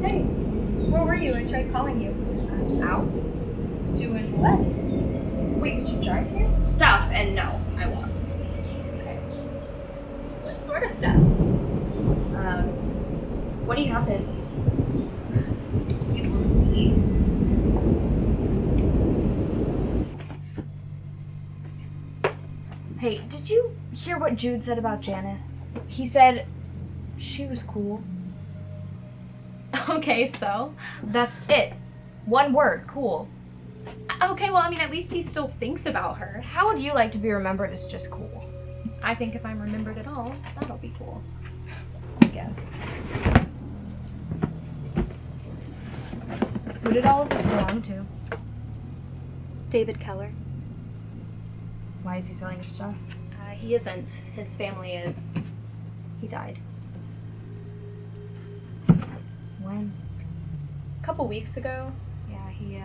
Hey, where were you? I tried calling you. Out? Doing what? Wait, did you drive here? Stuff, and no, I walked. Okay. What sort of stuff? What do you have then? You will see. Hey, did you hear what Jude said about Janice? He said she was cool. Okay, so? That's it. One word, cool. Okay, well, I mean, at least he still thinks about her. How would you like to be remembered as just cool? I think if I'm remembered at all, that'll be cool. I guess. Who did all of this belong to? David Keller. Why is he selling his stuff? He isn't. His family is. He died. When? A couple weeks ago. Yeah, he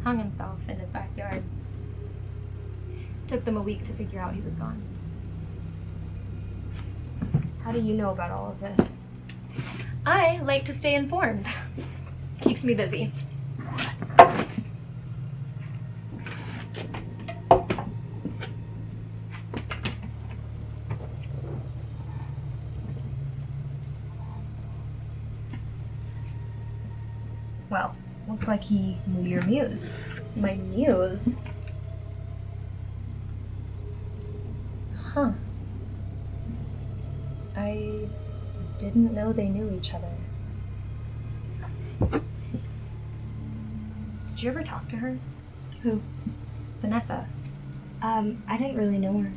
hung himself in his backyard. Took them a week to figure out he was gone. How do you know about all of this? I like to stay informed. Keeps me busy. Well, looked like he knew your muse. My muse? Huh. I didn't know they knew each other. Did you ever talk to her? Who? Vanessa. I didn't really know her.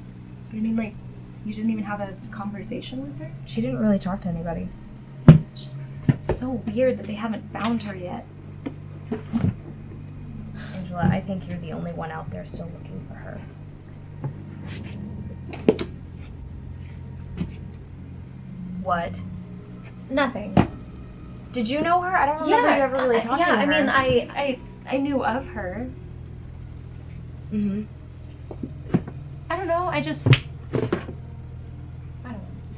But I mean, like, you didn't even have a conversation with her? She didn't really talk to anybody. Just, it's so weird that they haven't found her yet. Angela, I think you're the only one out there still looking for her. What? Nothing. Did you know her? I don't remember you ever really talking to her. I mean, I knew of her. Mm-hmm. I don't know, I don't know.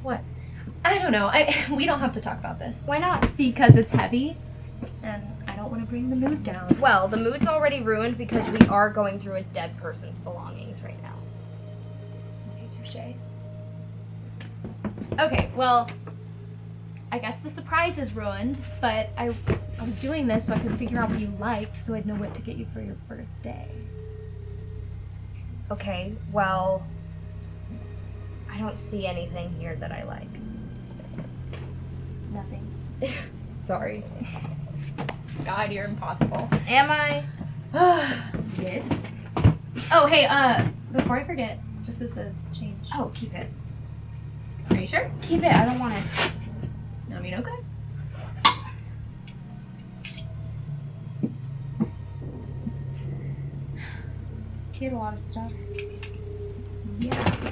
What? I don't know. We don't have to talk about this. Why not? Because it's heavy, and I don't want to bring the mood down. Well, the mood's already ruined because we are going through a dead person's belongings right now. Okay, touche. Okay, well, I guess the surprise is ruined, but I was doing this so I could figure out what you liked, so I'd know what to get you for your birthday. Okay, well, I don't see anything here that I like. Nothing. Sorry. God, you're impossible. Am I? Yes. Oh, hey, before I forget, this is the change. Oh, keep it. Are you sure? Keep it, I don't want it. I mean, okay. He had a lot of stuff. Yeah.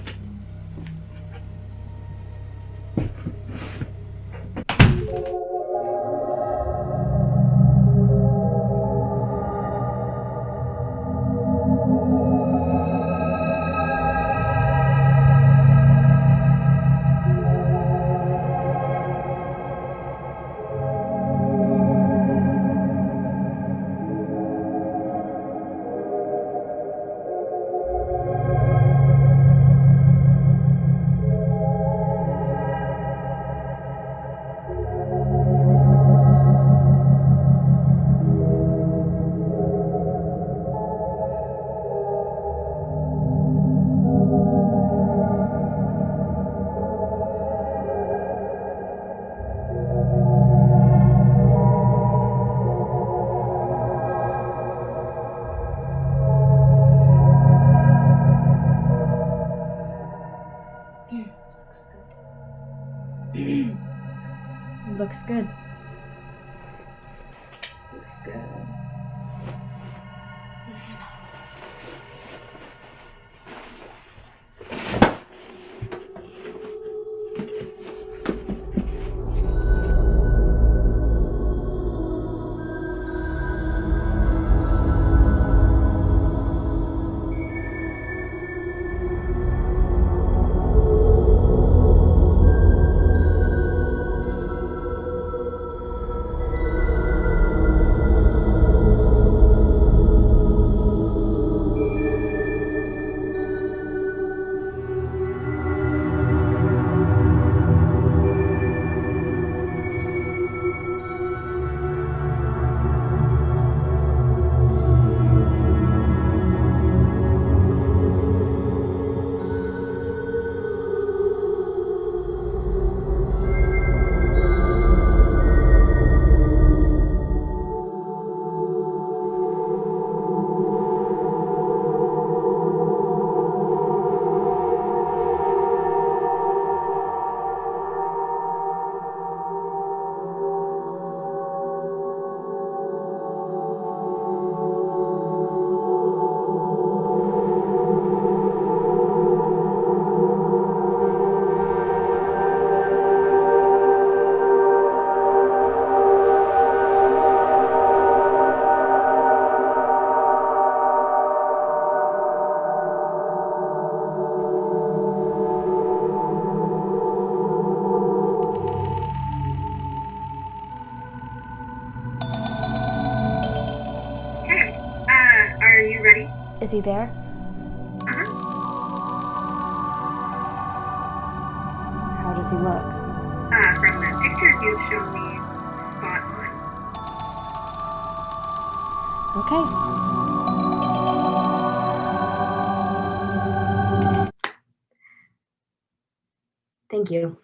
looks good. Looks good. Are you ready? Is he there? Uh-huh. How does he look? From the pictures you've shown me, spot on. Okay. Thank you.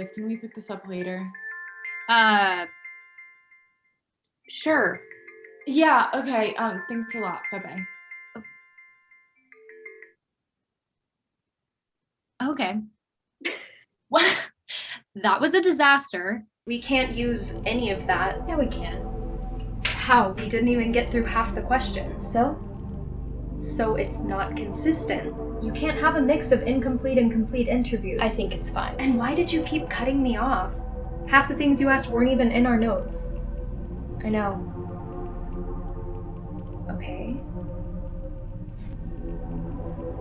guys, can we pick this up later? Sure. Yeah, okay. Thanks a lot. Bye-bye. Okay. Well, that was a disaster. We can't use any of that. Yeah, we can. How? We didn't even get through half the questions. So it's not consistent. You can't have a mix of incomplete and complete interviews. I think it's fine. And why did you keep cutting me off? Half the things you asked weren't even in our notes. I know. Okay.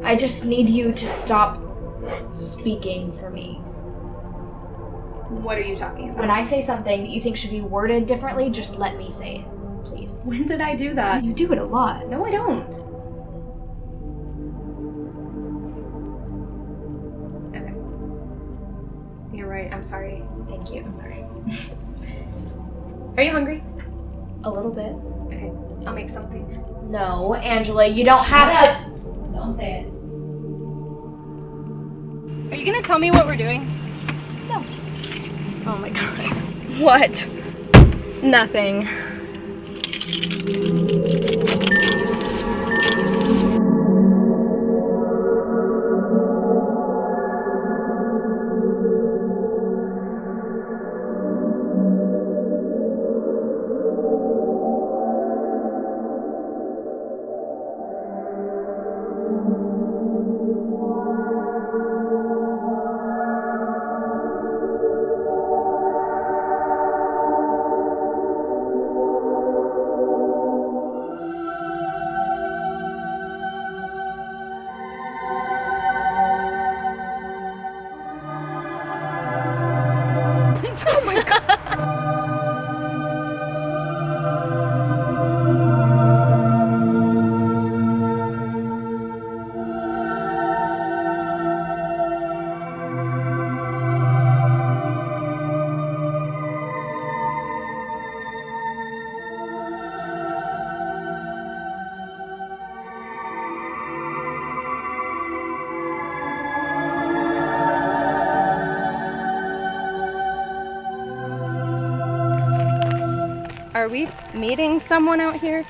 I just need you to stop speaking for me. What are you talking about? When I say something that you think should be worded differently, just let me say it, please. When did I do that? You do it a lot. No, I don't. Okay. You're right. I'm sorry. Thank you. I'm sorry. Are you hungry? A little bit. Okay. I'll make something. No, Angela, you don't have to. Don't say it. Are you gonna tell me what we're doing? No. Oh my god. What? Nothing. Oh my god. Are we meeting someone out here?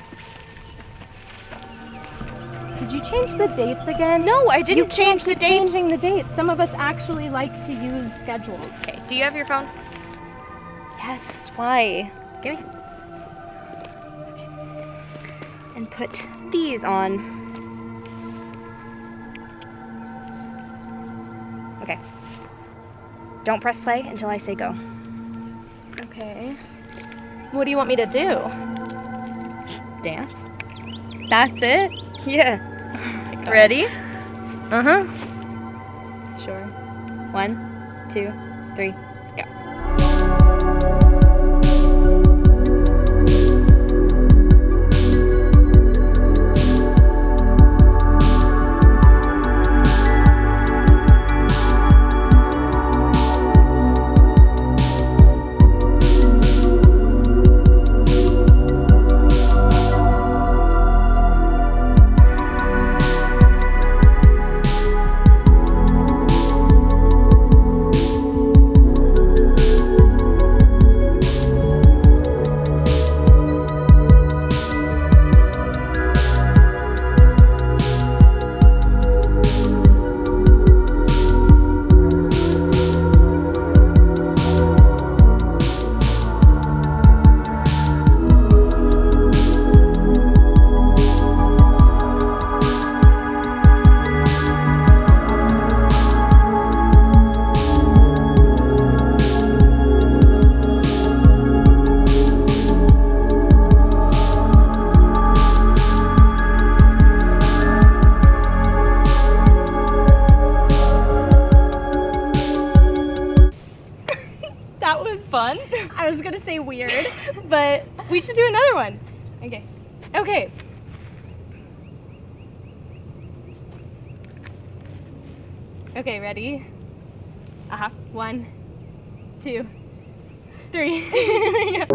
Did you change the dates again? No, I didn't change the dates. Changing the dates. Some of us actually like to use schedules. Okay, do you have your phone? Yes, why? Give me. And put these on. Okay. Don't press play until I say go. Okay. What do you want me to do? Dance. That's it? Yeah. Oh Ready? Uh-huh. Sure. 1, 2, 3, go. Fun. I was gonna say weird, but we should do another one. Okay. Okay. Okay, ready? 1, 2, 3.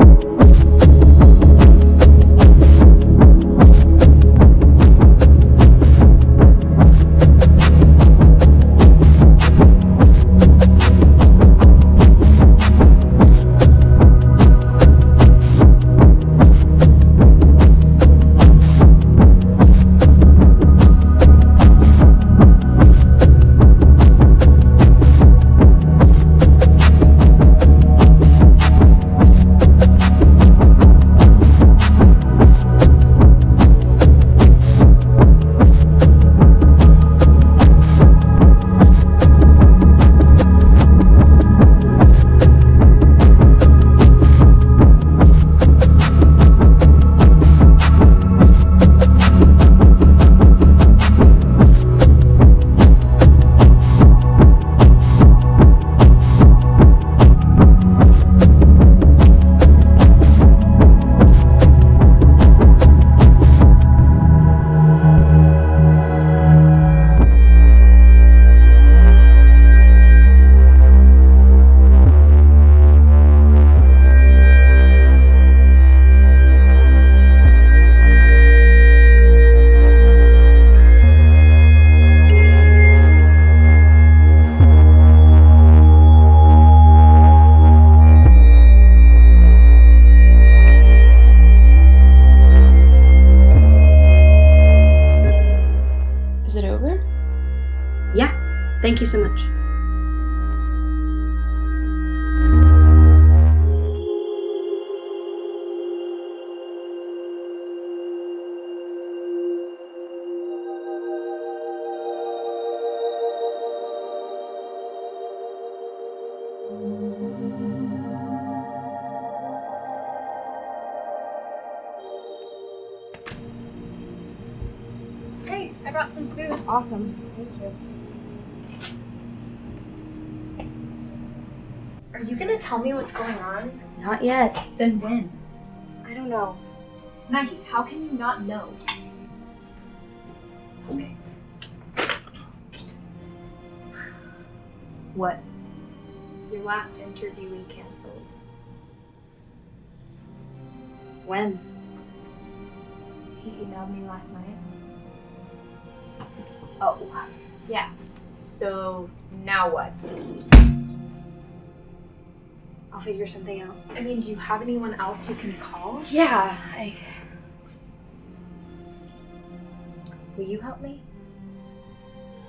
Thank you so much. Hey, I brought some food. Awesome. Thank you. Are you gonna tell me what's going on? Not yet. Then when? I don't know. Maggie, how can you not know? Okay. What? Your last interviewee canceled. When? He emailed me last night. Oh, yeah. So now what? I'll figure something out. I mean, do you have anyone else you can call? Yeah, Will you help me?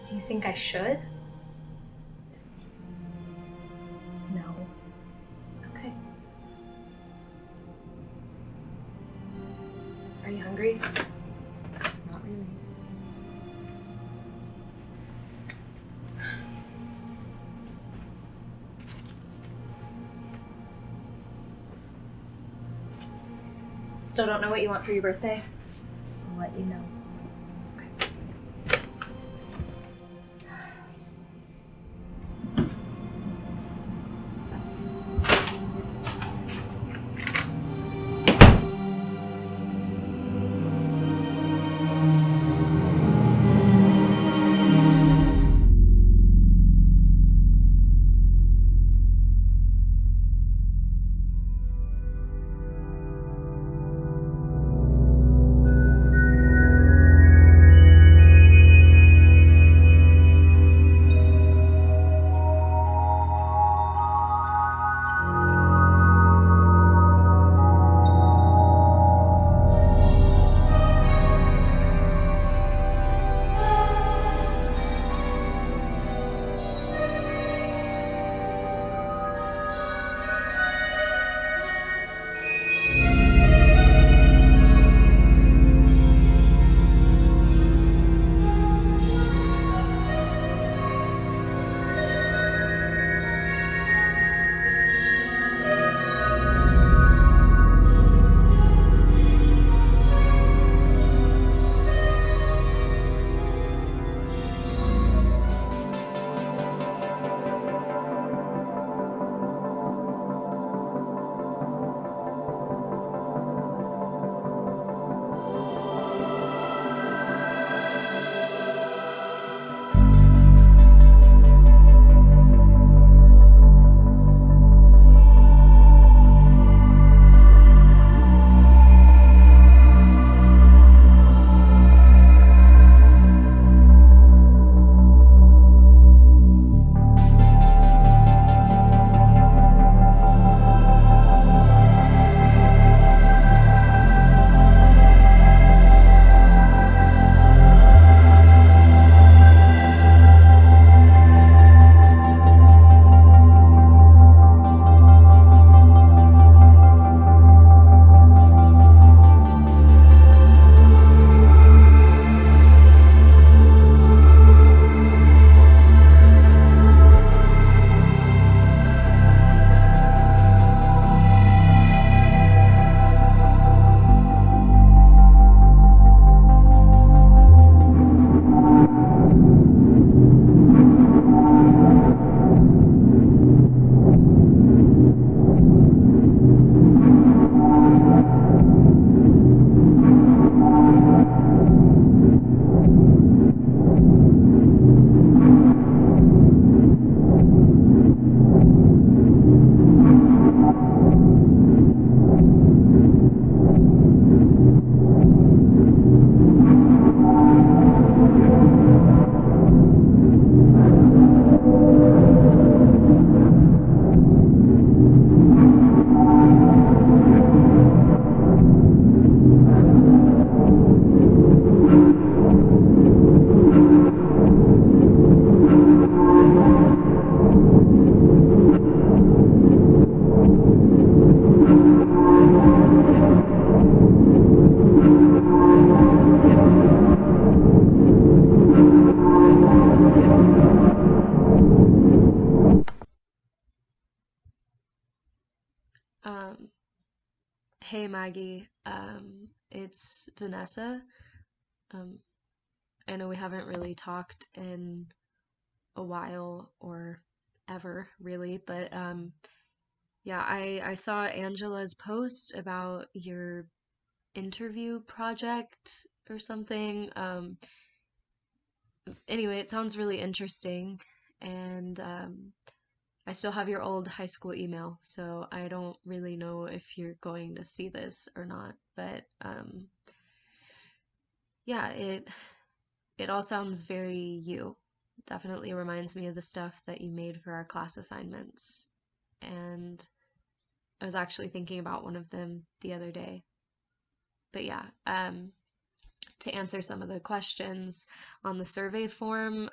Do you think I should? No. Okay. Are you hungry? Not really. Still don't know what you want for your birthday? I'll let you know. Maggie. It's Vanessa. I know we haven't really talked in a while or ever, really, but yeah, I saw Angela's post about your interview project or something. Anyway, it sounds really interesting, and I still have your old high school email, so I don't really know if you're going to see this or not, but yeah, it all sounds very you. Definitely reminds me of the stuff that you made for our class assignments, and I was actually thinking about one of them the other day. But yeah, to answer some of the questions on the survey form,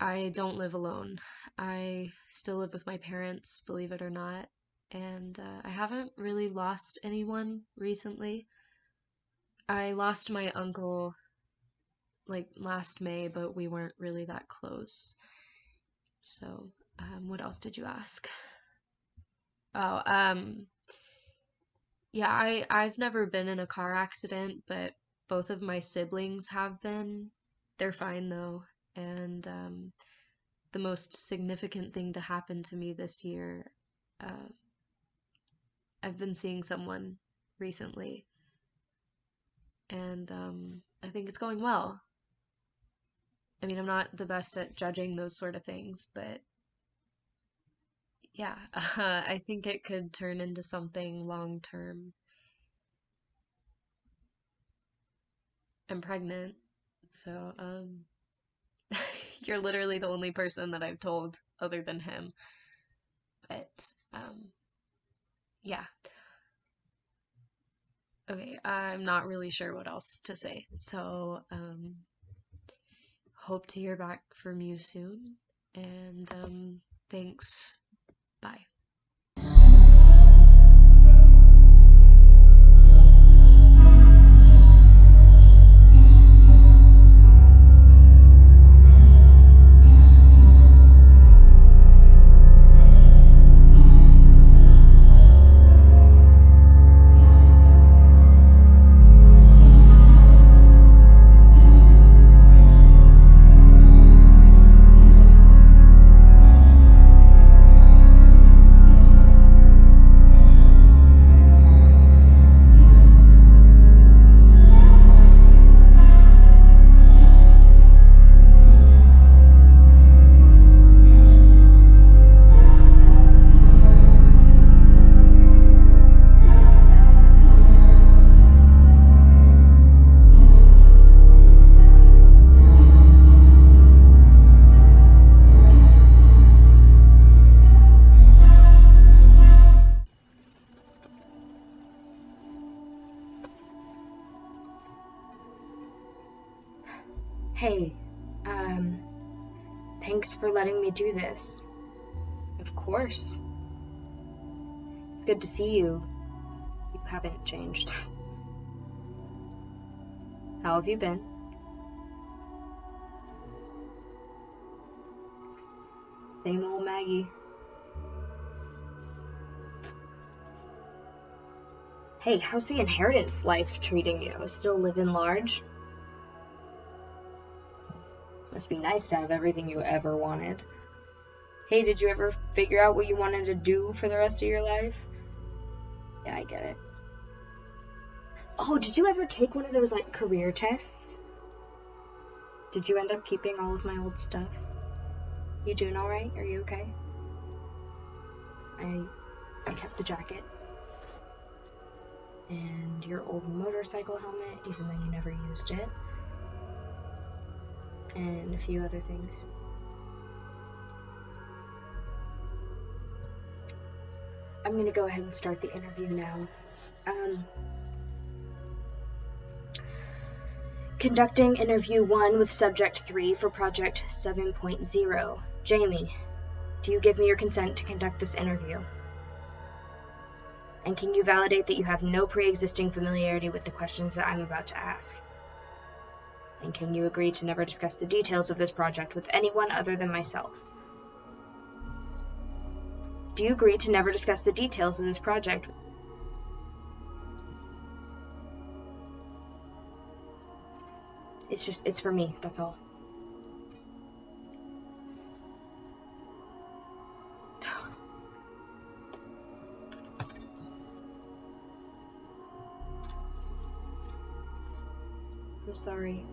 I don't live alone. I still live with my parents, believe it or not, and I haven't really lost anyone recently. I lost my uncle like last May, but we weren't really that close. So, what else did you ask? Oh, yeah, I've never been in a car accident, but both of my siblings have been. They're fine though, and the most significant thing to happen to me this year, I've been seeing someone recently, and I think it's going well. I mean, I'm not the best at judging those sort of things, but yeah, I think it could turn into something long term. I'm pregnant, so you're literally the only person that I've told other than him. But yeah. Okay, I'm not really sure what else to say. So hope to hear back from you soon, and thanks. Bye. Hey, thanks for letting me do this. Of course. It's good to see you. You haven't changed. How have you been? Same old Maggie. Hey, how's the inheritance life treating you? Still living large? Must be nice to have everything you ever wanted. Hey, did you ever figure out what you wanted to do for the rest of your life? Yeah, I get it. Oh, did you ever take one of those, like, career tests? Did you end up keeping all of my old stuff? You doing alright? Are you okay? I kept the jacket. And your old motorcycle helmet, even though you never used it. And a few other things. I'm gonna go ahead and start the interview now. Conducting interview 1 with subject 3 for project 7.0. Jamie, do you give me your consent to conduct this interview? And can you validate that you have no pre-existing familiarity with the questions that I'm about to ask? And can you agree to never discuss the details of this project with anyone other than myself? Do you agree to never discuss the details of this project? It's for me, that's all. I'm sorry.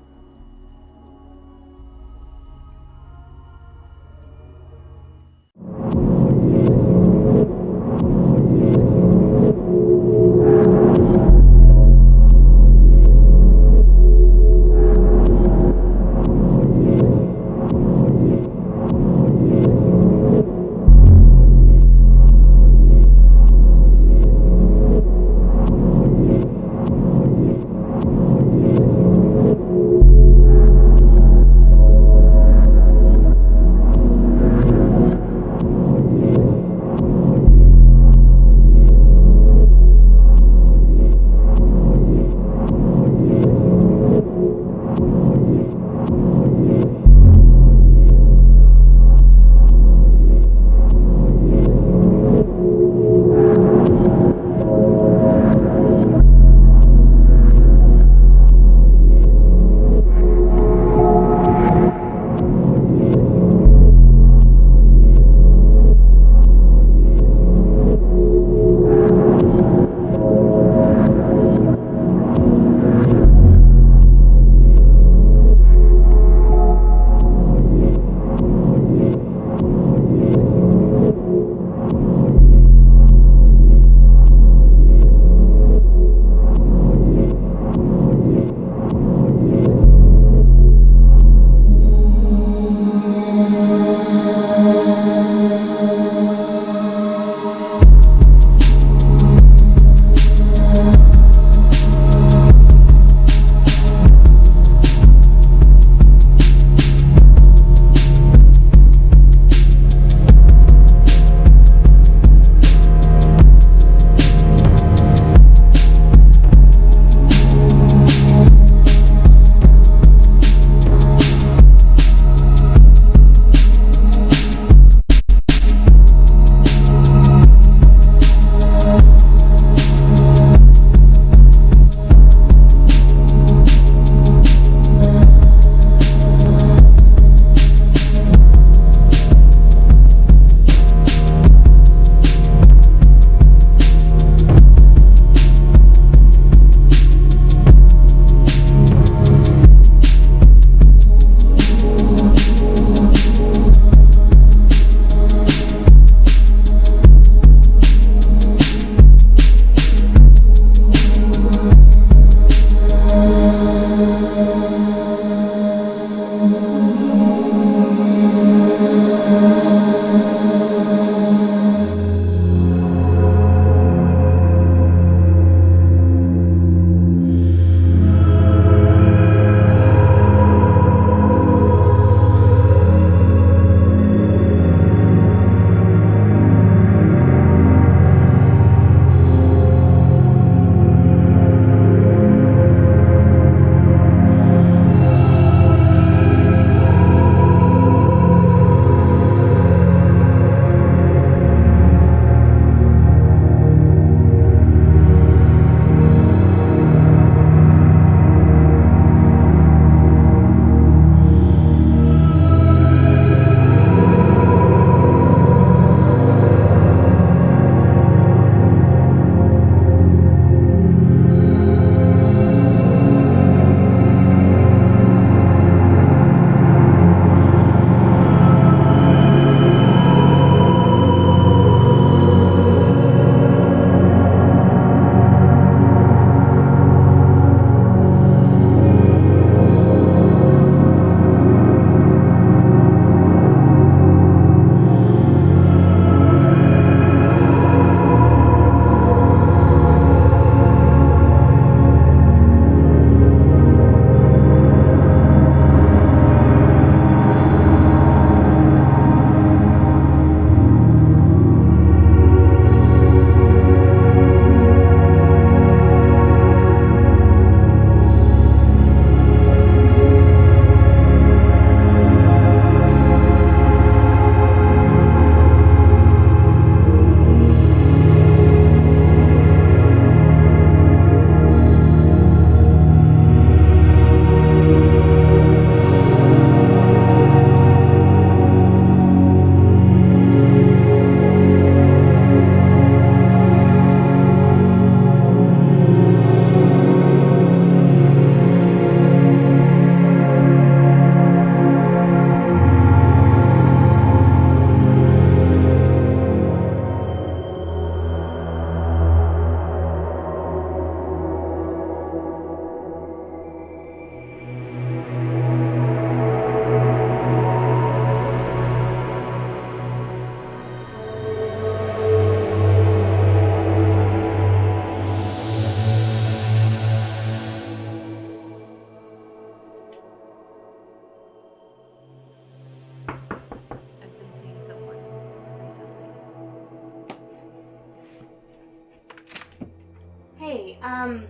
Are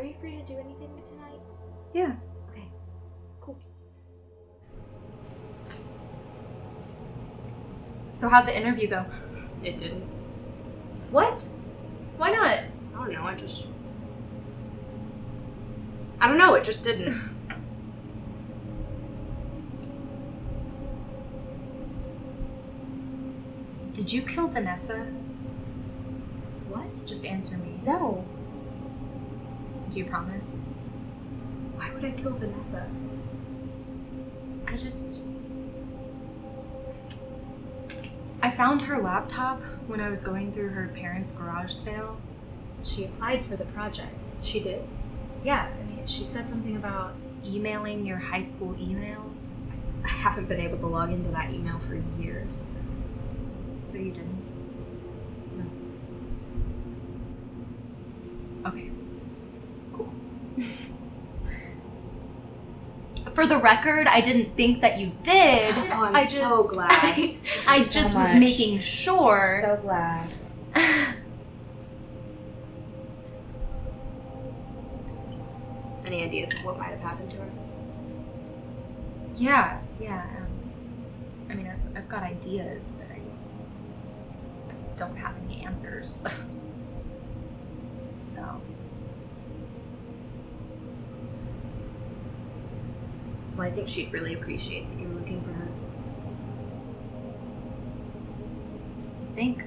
you free to do anything tonight? Yeah. Okay. Cool. So how'd the interview go? It didn't. What? Why not? I don't know, I don't know, it just didn't. Did you kill Vanessa? What? Just answer me. No. Do you promise? Why would I kill Vanessa? I found her laptop when I was going through her parents' garage sale. She applied for the project. She did? Yeah, I mean, she said something about emailing your high school email. I haven't been able to log into that email for years. So you didn't? No. Okay. Cool. For the record, I didn't think that you did. Oh, I'm so glad. I so just was much. making sure. So glad. Any ideas of what might have happened to her? Yeah. I mean, I've got ideas, but I don't have any answers. So. Well, I think she'd really appreciate that you were looking for her. I think.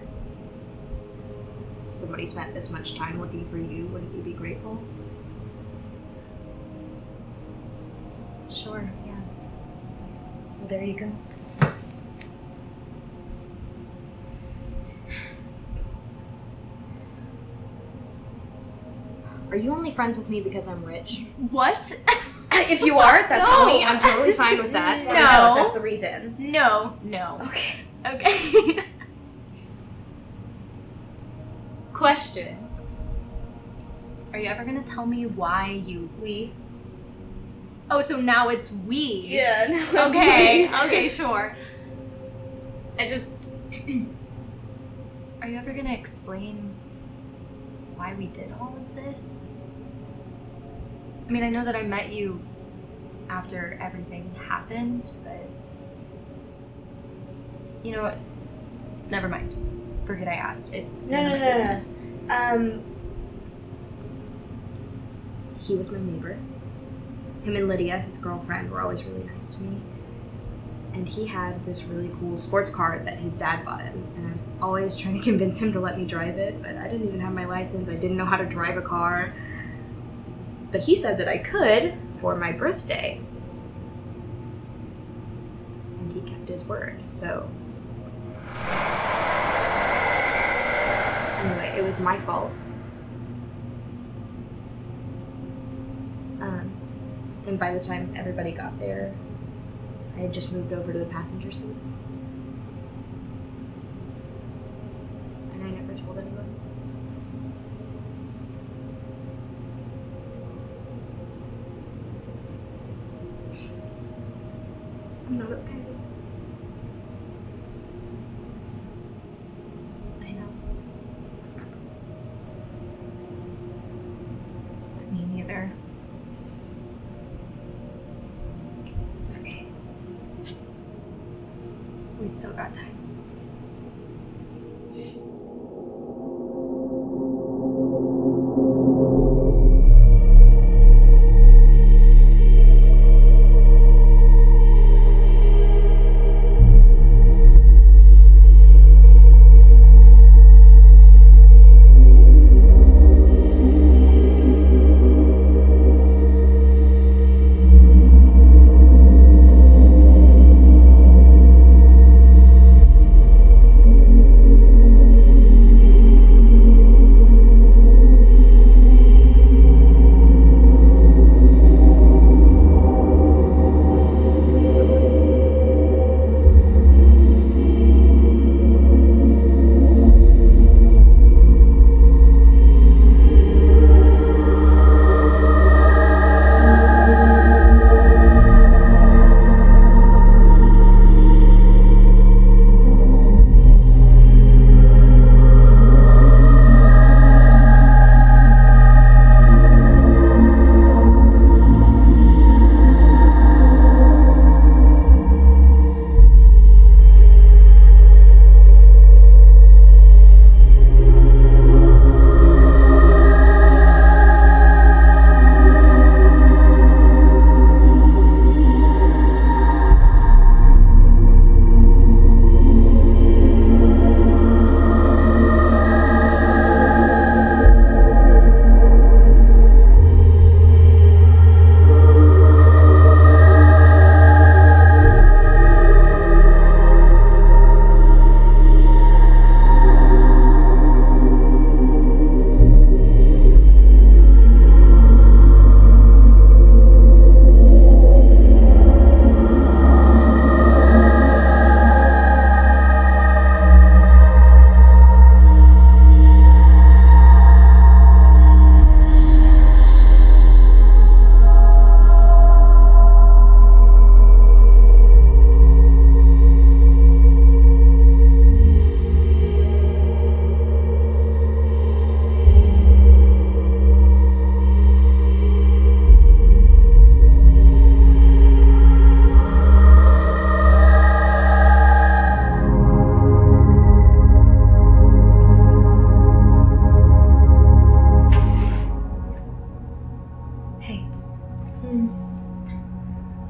If somebody spent this much time looking for you, wouldn't you be grateful? Sure, yeah. Well, there you go. Are you only friends with me because I'm rich? What? If you are, that's No. me. I'm totally fine with that. No. If that's the reason. No. Okay. Question. Are you ever gonna tell me why we? Oh, so now it's we. Yeah, now it's Okay. we. Okay, sure. I just. Are you ever gonna explain why we did all of this? I mean, I know that I met you after everything happened, but you know what? Never mind. Forget I asked. It's none of my business. He was my neighbor. Him and Lydia, his girlfriend, were always really nice to me. And he had this really cool sports car that his dad bought him. And I was always trying to convince him to let me drive it, but I didn't even have my license. I didn't know how to drive a car. But he said that I could for my birthday. And he kept his word, so. Anyway, it was my fault. And by the time everybody got there, I had just moved over to the passenger seat. And I never told anyone. I'm not okay. I know. Me neither. It's okay. We've still got time.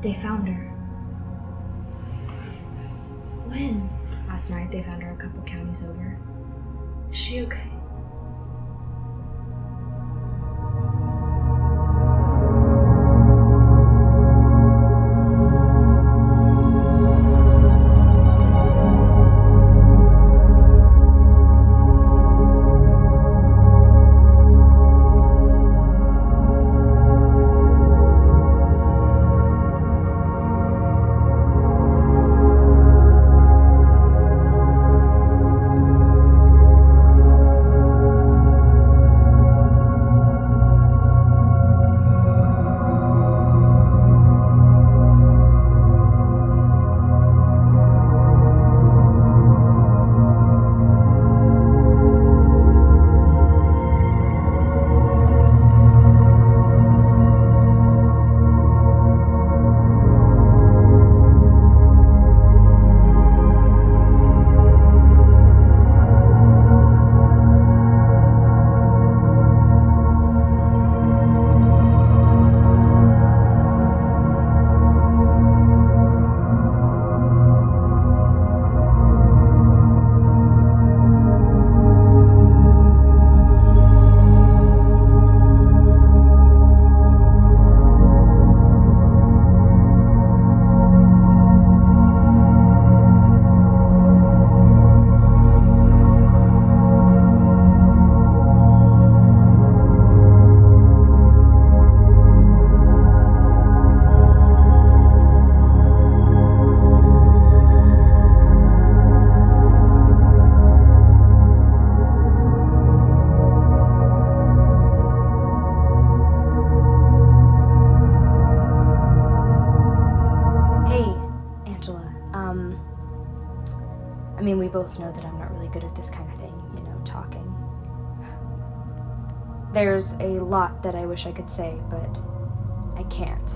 They found her. When? Last night they found her a couple counties over. Is she okay? I mean, we both know that I'm not really good at this kind of thing, you know, talking. There's a lot that I wish I could say, but I can't.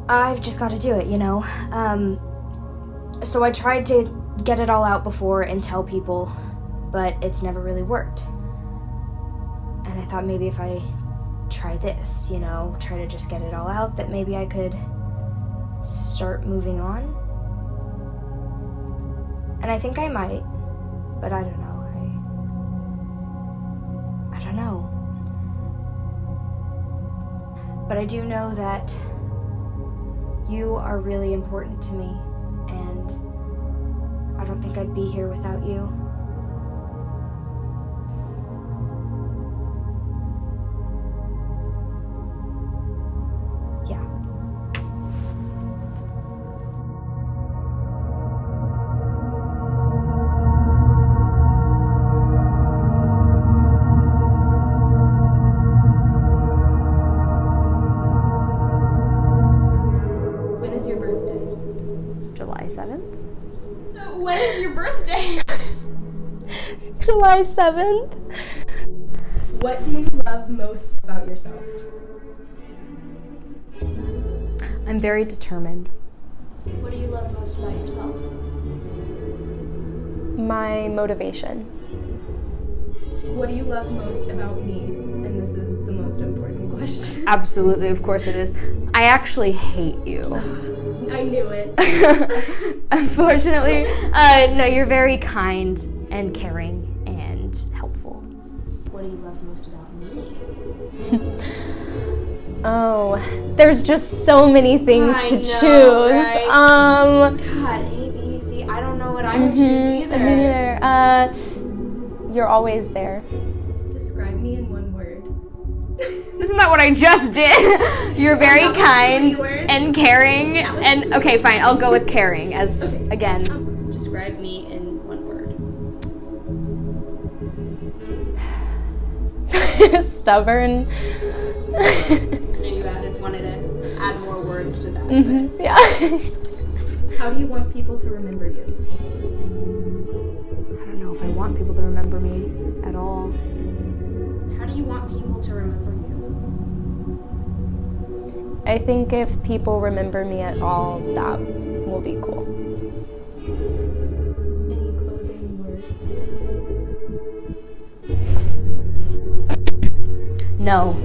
I've just got to do it, you know? So I tried to get it all out before and tell people, but it's never really worked. And I thought maybe if I try this, you know, try to just get it all out, that maybe I could start moving on. And I think I might, but I don't know. I don't know. But I do know that you are really important to me, and I don't think I'd be here without you. Yeah. When is your birthday? July 7th? When is your birthday? July 7th. What do you love most about yourself? I'm very determined. What do you love most about yourself? My motivation. What do you love most about me? And this is the most important question. Absolutely, of course it is. I actually hate you. I knew it. Unfortunately. No, you're very kind and caring and helpful. What do you love most about me? Oh, there's just so many things to choose. Right? God, A, B, C. I don't know what I would choose either. Me neither. You're always there. Describe me in one word. Isn't that what I just did? You're very kind and caring and okay, fine. I'll go with caring as again. Describe me in one word. Stubborn. You wanted to add more words to that. Yeah. How do you want people to remember you? I don't know if I want people to remember me at all. How do you want people to remember you? I think if people remember me at all, that will be cool. Any closing words? No.